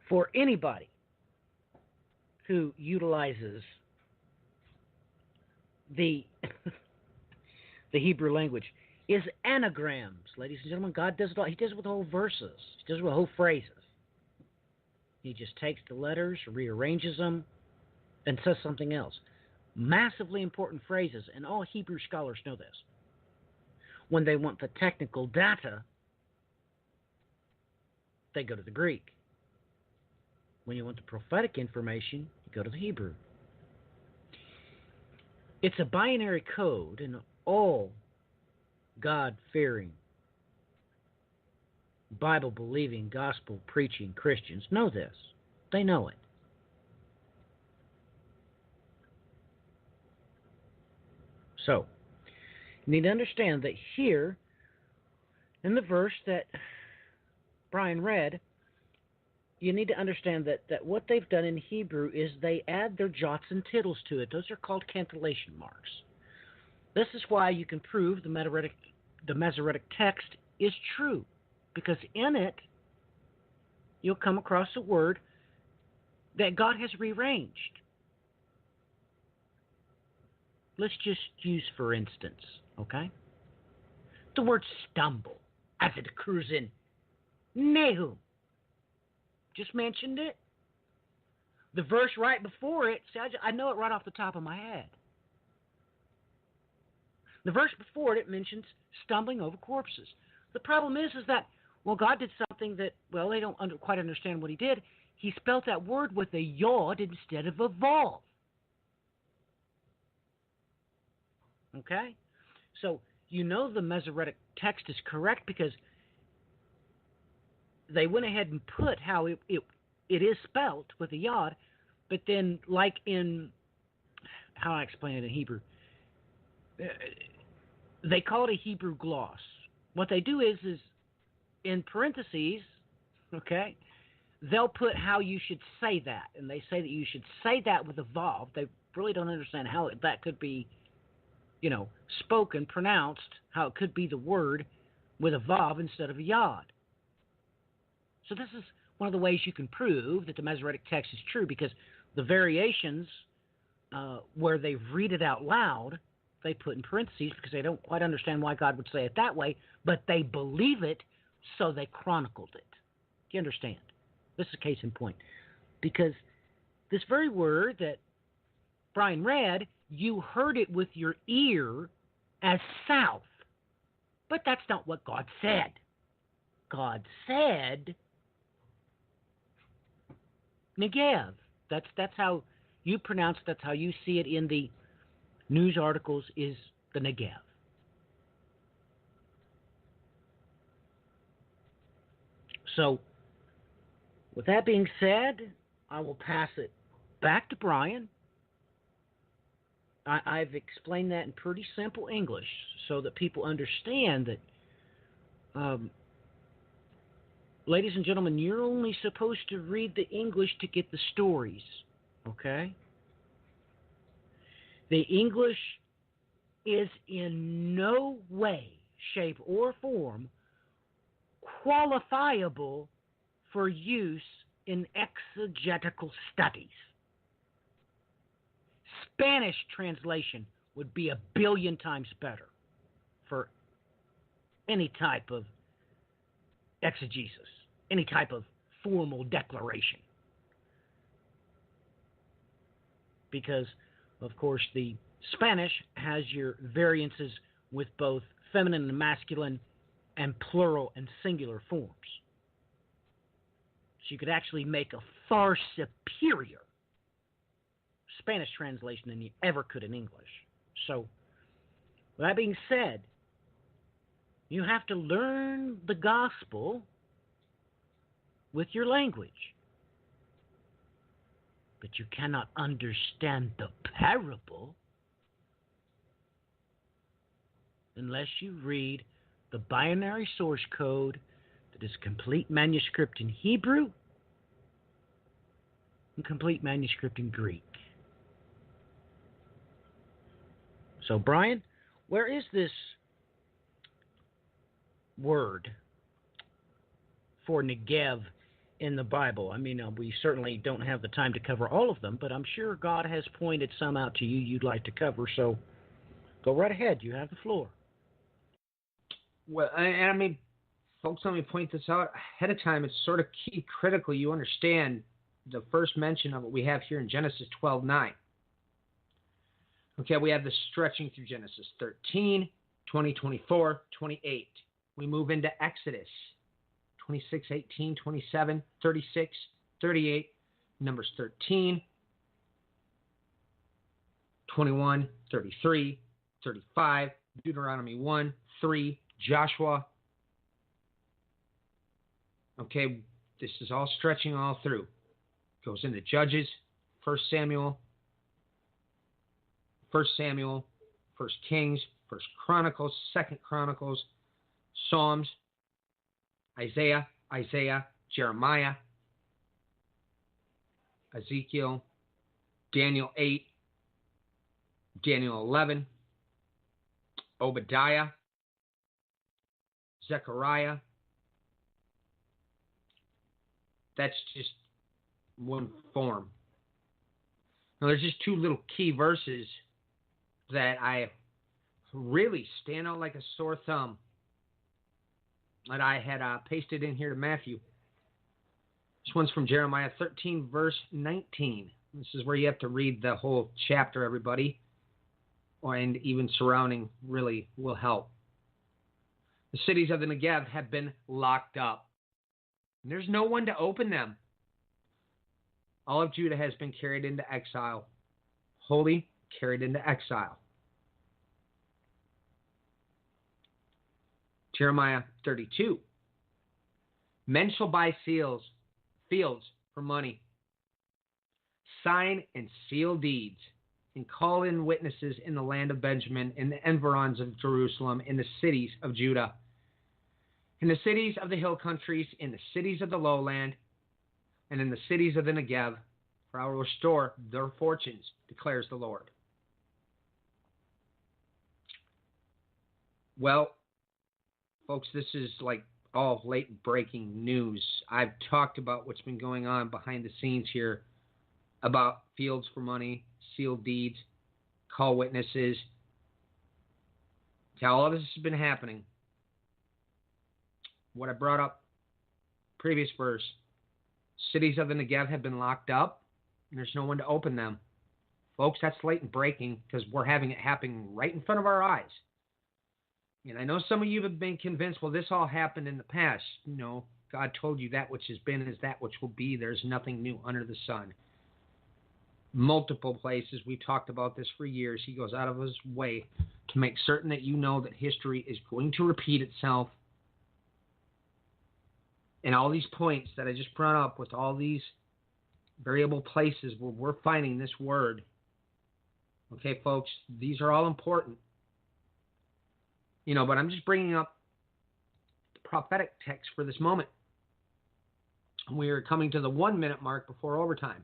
for anybody who utilizes the the Hebrew language is anagrams, ladies and gentlemen. God does it all. He does it with whole verses. He does it with whole phrases. He just takes the letters, rearranges them, and says something else. Massively important phrases, and all Hebrew scholars know this. When they want the technical data, they go to the Greek. When you want the prophetic information, you go to the Hebrew. It's a binary code, and all God-fearing, Bible-believing, gospel-preaching Christians know this. They know it. So, you need to understand that here, in the verse that Brian read, you need to understand that what they've done in Hebrew is they add their jots and tittles to it. Those are called cantillation marks. This is why you can prove the Masoretic text is true, because in it you'll come across a word that God has rearranged. Let's just use, for instance, okay, the word stumble as it occurs in Nahum. Just mentioned it. The verse right before it, see, I know it right off the top of my head. The verse before it mentions stumbling over corpses. The problem is that, well, God did something that, well, they don't quite understand what he did. He spelled that word with a yod instead of a vav. Okay? So, you know the Masoretic text is correct because they went ahead and put how it is spelt with a yod, but then, like in, how I explain it in Hebrew, they call it a Hebrew gloss. What they do is in parentheses, okay, they'll put how you should say that, and they say that you should say that with a vav. They really don't understand how that could be, spoken, pronounced, how it could be the word with a vav instead of a yod. So this is one of the ways you can prove that the Masoretic text is true, because the variations where they read it out loud, they put in parentheses because they don't quite understand why God would say it that way, but they believe it, so they chronicled it. Do you understand? This is a case in point. Because this very word that Brian read, you heard it with your ear as south. But that's not what God said. God said Negev. That's how you pronounce it. That's how you see it in the news articles, is the Negev. So, with that being said, I will pass it back to Brian. I've explained that in pretty simple English so that people understand that, ladies and gentlemen, you're only supposed to read the English to get the stories, okay? The English is in no way, shape, or form qualifiable for use in exegetical studies. Spanish translation would be 1,000,000,000 times better for any type of exegesis, any type of formal declaration. Because, of course, the Spanish has your variances with both feminine and masculine and plural and singular forms. So you could actually make a far superior Spanish translation than you ever could in English. So, with that being said, you have to learn the gospel with your language. But you cannot understand the parable unless you read the binary source code that is complete manuscript in Hebrew and complete manuscript in Greek. So, Brian, where is this word for Negev in the Bible? I mean, we certainly don't have the time to cover all of them, but I'm sure God has pointed some out to you you'd like to cover, so go right ahead. You have the floor. Well, and I mean, folks, let me point this out ahead of time. It's sort of key, critical. You understand the first mention of it we have here in Genesis 12:9. Okay, we have the stretching through Genesis 13, 20, 24, 28. We move into Exodus 26, 18, 27, 36, 38, Numbers 13, 21, 33, 35, Deuteronomy 1, 3, Joshua. Okay, this is all stretching all through. Goes into Judges, 1 Samuel, 1 Kings, 1 Chronicles, 2 Chronicles, Psalms, Isaiah, Jeremiah, Ezekiel, Daniel 8, Daniel 11, Obadiah, Zechariah. That's just one form. Now, there's just two little key verses that I really stand out like a sore thumb that I had pasted in here to Matthew. This one's from Jeremiah 13, verse 19. This is where you have to read the whole chapter, everybody, and even surrounding really will help. The cities of the Negev have been locked up, and there's no one to open them. All of Judah has been carried into exile. Wholly carried into exile. Jeremiah 32. Men shall buy fields for money, sign and seal deeds, and call in witnesses in the land of Benjamin, in the environs of Jerusalem, in the cities of Judah, in the cities of the hill countries, in the cities of the lowland, and in the cities of the Negev, for I will restore their fortunes, declares the Lord. Well, folks, this is like all late breaking news. I've talked about what's been going on behind the scenes here about fields for money, sealed deeds, call witnesses. All of this has been happening. What I brought up, previous verse, cities of the Negev have been locked up, and there's no one to open them. Folks, that's late breaking because we're having it happening right in front of our eyes. And I know some of you have been convinced, well, this all happened in the past. No, God told you that which has been is that which will be. There's nothing new under the sun. Multiple places, we've talked about this for years. He goes out of his way to make certain that you know that history is going to repeat itself. And all these points that I just brought up with all these variable places where we're finding this word. Okay, folks, these are all important. But I'm just bringing up the prophetic text for this moment. We are coming to the 1 minute mark before overtime.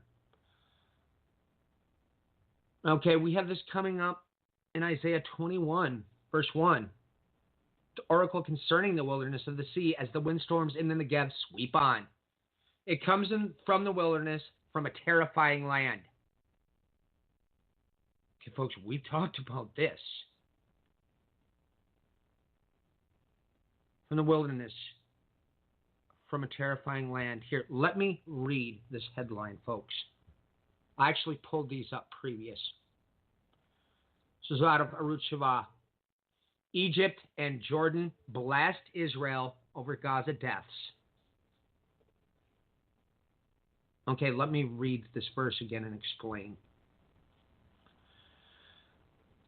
Okay, we have this coming up in Isaiah 21, verse 1. The oracle concerning the wilderness of the sea as the windstorms in the Negev sweep on. It comes in from the wilderness, from a terrifying land. Okay, folks, we've talked about this. From the wilderness, from a terrifying land. Here, let me read this headline, folks. I actually pulled these up previous. This is out of Arutz Sheva. Egypt and Jordan blast Israel over Gaza deaths. Okay, let me read this verse again and explain.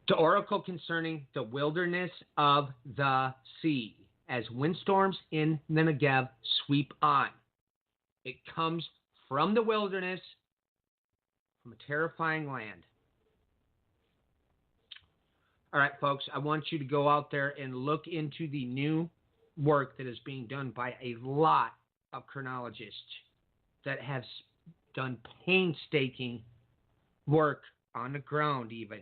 To oracle concerning the wilderness of the sea, as windstorms in the Negev sweep on. It comes from the wilderness, from a terrifying land. All right, folks, I want you to go out there and look into the new work that is being done by a lot of chronologists that have done painstaking work on the ground even.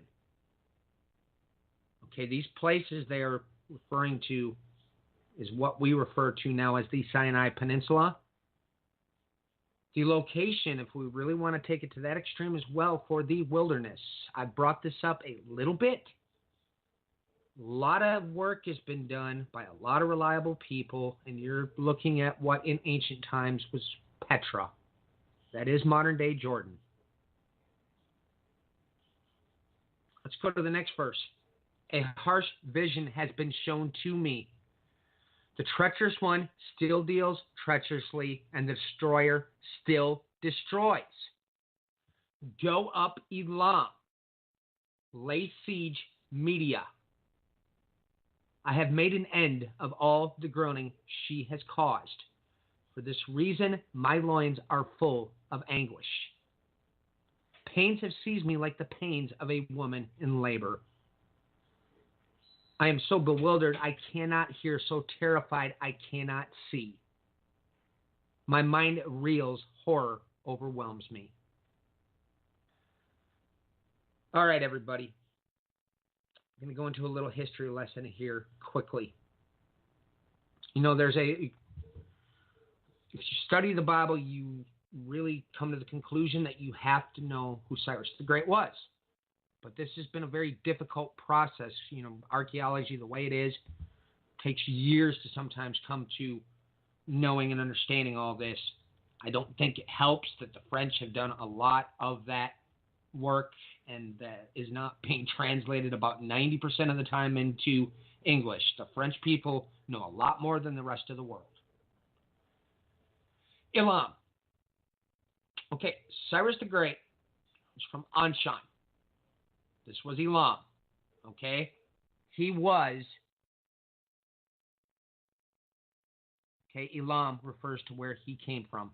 Okay, these places they are referring to is what we refer to now as the Sinai Peninsula. The location, if we really want to take it to that extreme as well, for the wilderness. I brought this up a little bit. A lot of work has been done by a lot of reliable people, and you're looking at what in ancient times was Petra. That is modern day Jordan. Let's go to the next verse. A harsh vision has been shown to me. The treacherous one still deals treacherously, and the destroyer still destroys. Go up, Elam. Lay siege, Media. I have made an end of all the groaning she has caused. For this reason, my loins are full of anguish. Pains have seized me like the pains of a woman in labor. I am so bewildered I cannot hear, so terrified I cannot see. My mind reels, horror overwhelms me. All right, everybody. I'm going to go into a little history lesson here quickly. You know, if you study the Bible, you really come to the conclusion that you have to know who Cyrus the Great was. But this has been a very difficult process. You know, archaeology, the way it is, takes years to sometimes come to knowing and understanding all this. I don't think it helps that the French have done a lot of that work, and that is not being translated about 90% of the time into English. The French people know a lot more than the rest of the world. Elam. Okay, Cyrus the Great was from Anshan. This was Elam. Okay? He was. Okay, Elam refers to where he came from.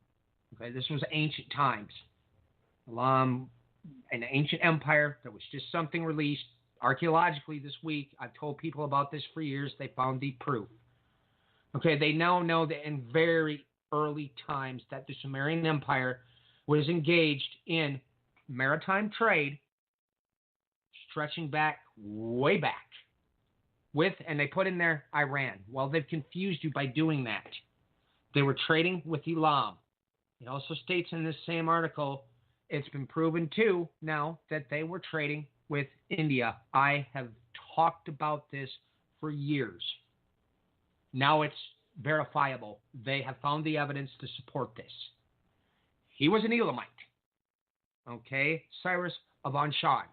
Okay, this was ancient times. Elam, an ancient empire. There was just something released archaeologically this week. I've told people about this for years. They found the proof. Okay, they now know that in very early times that the Sumerian Empire was engaged in maritime trade, stretching back, way back, and they put in there Iran. Well, they've confused you by doing that. They were trading with Elam. It also states in this same article, it's been proven too now that they were trading with India. I have talked about this for years. Now it's verifiable. They have found the evidence to support this. He was an Elamite. Okay, Cyrus of Anshan.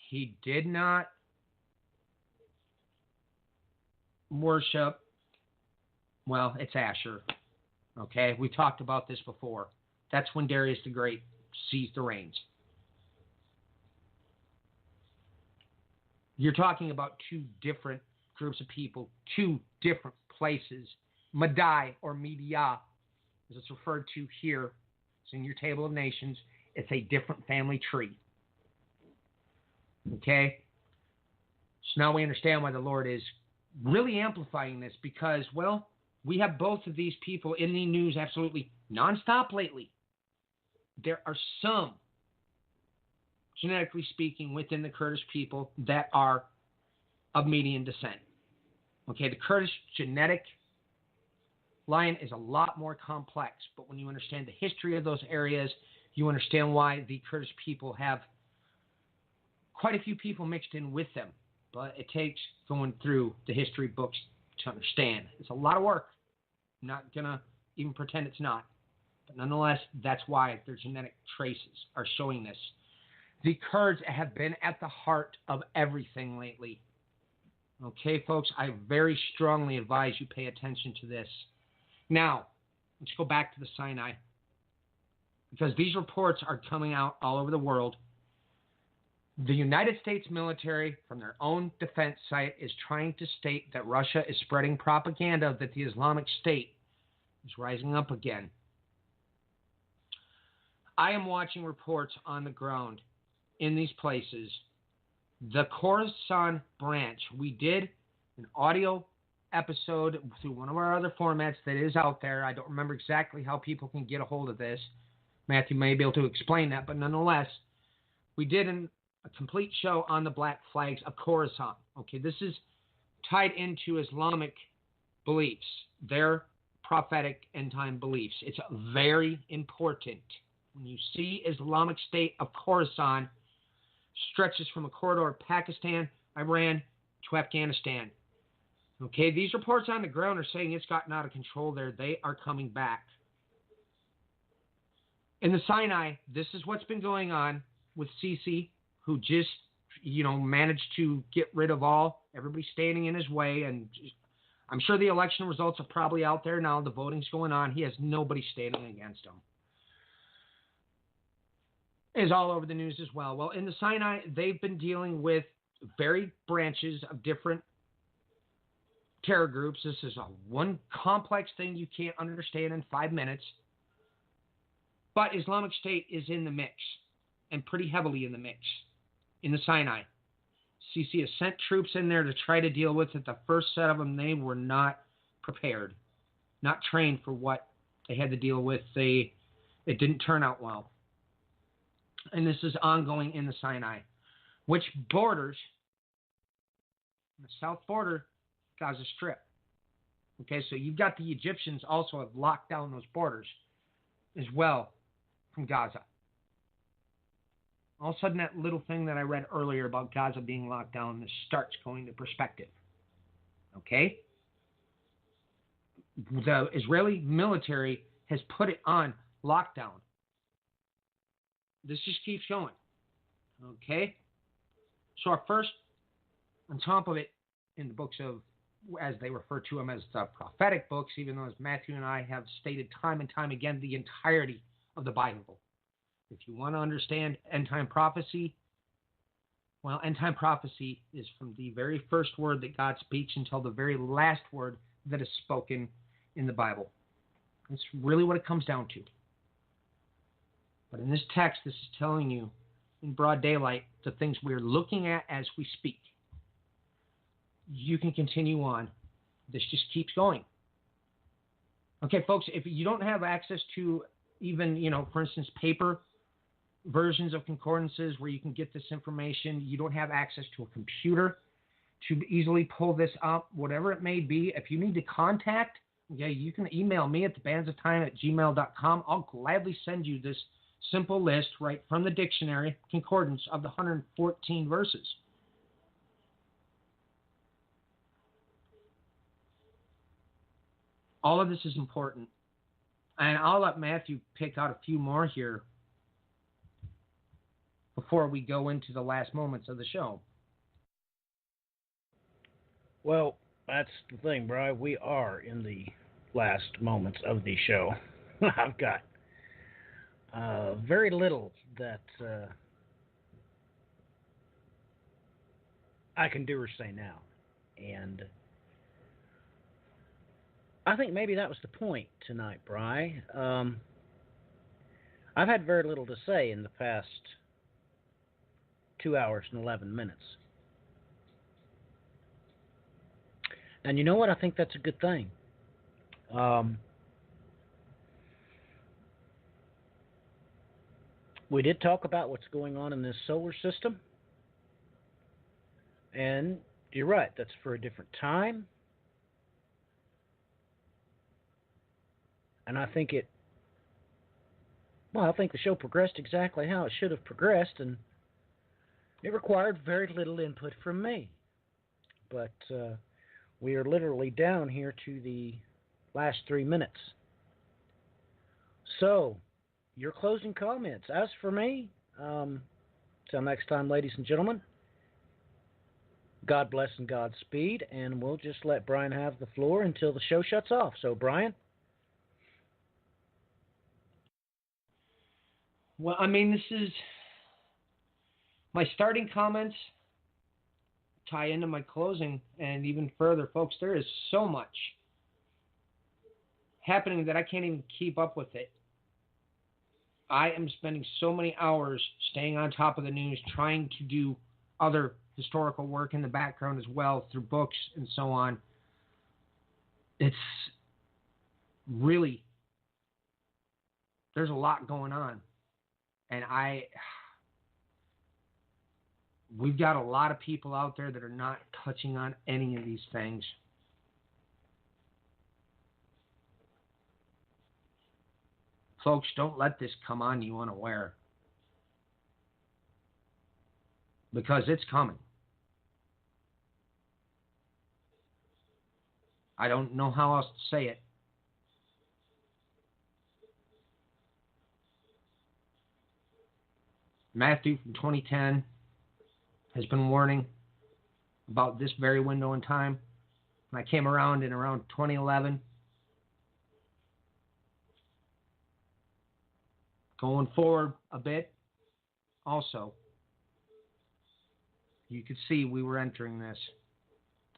He did not worship, well, it's Asher. Okay, we talked about this before. That's when Darius the Great seized the reins. You're talking about two different groups of people, two different places. Madai or Media, as it's referred to here, it's in your table of nations. It's a different family tree. Okay? So now we understand why the Lord is really amplifying this because, well, we have both of these people in the news absolutely nonstop lately. There are some, genetically speaking, within the Kurdish people that are of Median descent. Okay, the Kurdish genetic line is a lot more complex, but when you understand the history of those areas, you understand why the Kurdish people have quite a few people mixed in with them. But it takes going through the history books to understand. It's a lot of work. I'm not going to even pretend it's not. But nonetheless, that's why their genetic traces are showing this. The Kurds have been at the heart of everything lately. Okay, folks, I very strongly advise you pay attention to this. Now, let's go back to the Sinai. Because these reports are coming out all over the world. The United States military, from their own defense site, is trying to state that Russia is spreading propaganda that the Islamic State is rising up again. I am watching reports on the ground in these places. The Khorasan branch, we did an audio episode through one of our other formats that is out there. I don't remember exactly how people can get a hold of this. Matthew may be able to explain that, but nonetheless, we did a complete show on the Black Flags of Khorasan. Okay, this is tied into Islamic beliefs, their prophetic end-time beliefs. It's very important. When you see Islamic State of Khorasan stretches from a corridor of Pakistan, Iran to Afghanistan. Okay, these reports on the ground are saying it's gotten out of control there. They are coming back. In the Sinai, this is what's been going on with Sisi, who just, managed to get rid of everybody standing in his way. And I'm sure the election results are probably out there now. The voting's going on. He has nobody standing against him. Is all over the news as well. Well, in the Sinai, they've been dealing with varied branches of different terror groups. This is one complex thing you can't understand in 5 minutes. But Islamic State is in the mix, and pretty heavily in the mix, in the Sinai. Sisi has sent troops in there to try to deal with it. The first set of them, they were not prepared, not trained for what they had to deal with. It didn't turn out well. And this is ongoing in the Sinai, which borders the south border, Gaza Strip. Okay, so you've got the Egyptians also have locked down those borders as well from Gaza. All of a sudden, that little thing that I read earlier about Gaza being locked down, this starts going to perspective. Okay? The Israeli military has put it on lockdown. This just keeps going. Okay? So our first, on top of it, in the books of, as they refer to them as the prophetic books, even though as Matthew and I have stated time and time again, the entirety of the Bible. If you want to understand end-time prophecy, well, end-time prophecy is from the very first word that God speaks until the very last word that is spoken in the Bible. That's really what it comes down to. But in this text, this is telling you in broad daylight the things we're looking at as we speak. You can continue on. This just keeps going. Okay, folks, if you don't have access to even, for instance, paper versions of concordances where you can get this information, you don't have access to a computer to easily pull this up, whatever it may be, if you need to contact, you can email me at thebandsofTime@gmail.com. I'll gladly send you this simple list right from the dictionary, concordance of the 114 verses. All of this is important. And I'll let Matthew pick out a few more here before we go into the last moments of the show. Well, that's the thing, Brian. We are in the last moments of the show. I've got very little that I can do or say now. And I think maybe that was the point tonight, Bri. I've had very little to say in the past 2 hours and 11 minutes. And you know what? I think that's a good thing. We did talk about what's going on in this solar system. And you're right, that's for a different time. And I think the show progressed exactly how it should have progressed, and it required very little input from me. But we are literally down here to the last 3 minutes. So, your closing comments. As for me, till next time, ladies and gentlemen, God bless and Godspeed, and we'll just let Brian have the floor until the show shuts off. So, Brian? Well, I mean, this is My starting comments tie into my closing and even further. Folks, there is so much happening that I can't even keep up with it. I am spending so many hours staying on top of the news, trying to do other historical work in the background as well through books and so on. It's really, there's a lot going on. And we've got a lot of people out there that are not touching on any of these things. Folks, don't let this come on you unaware. Because it's coming. I don't know how else to say it. Matthew from 2010 has been warning about this very window in time. When I came around in around 2011, going forward a bit, also, you could see we were entering this.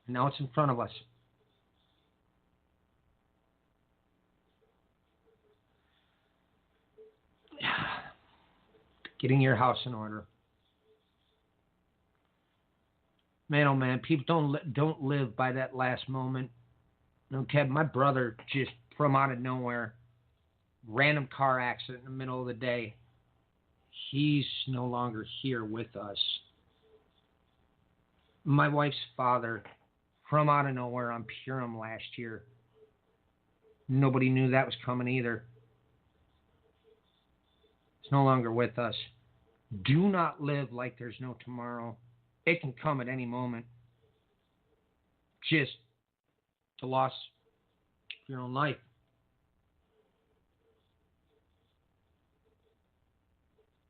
And now it's in front of us. Getting your house in order. Man, oh man, people don't live by that last moment. Okay, my brother just from out of nowhere, random car accident in the middle of the day. He's no longer here with us. My wife's father, from out of nowhere on Purim last year. Nobody knew that was coming either. He's no longer with us. Do not live like there's no tomorrow. It can come at any moment. Just the loss of your own life.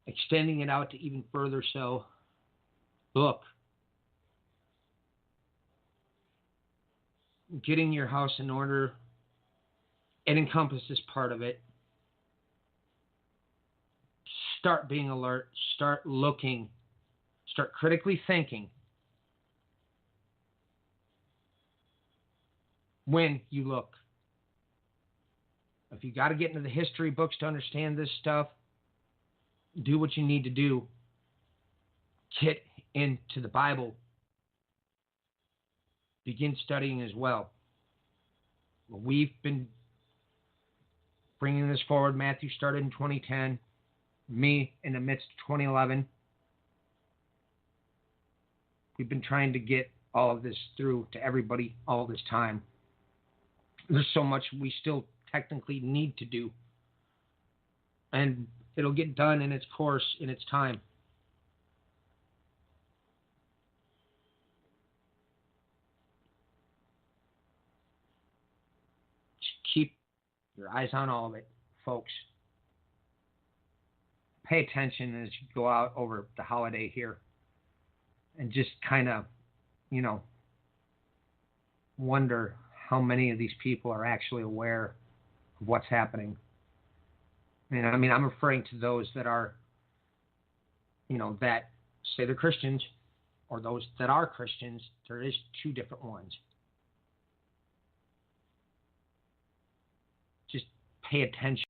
Extending it out to even further so. Look. Getting your house in order. It encompasses part of it. Start being alert. Start looking. Start critically thinking. When you look. If you got to get into the history books to understand this stuff, do what you need to do. Get into the Bible. Begin studying as well. We've been bringing this forward. Matthew started in 2010. Me in the midst of 2011. We've been trying to get all of this through to everybody all this time. There's so much we still technically need to do. And it'll get done in its course, in its time. Just keep your eyes on all of it, folks. Pay attention as you go out over the holiday here. And just kind of, wonder how many of these people are actually aware of what's happening. And I mean, I'm referring to those that are, that say they're Christians, or those that are Christians. There is two different ones. Just pay attention.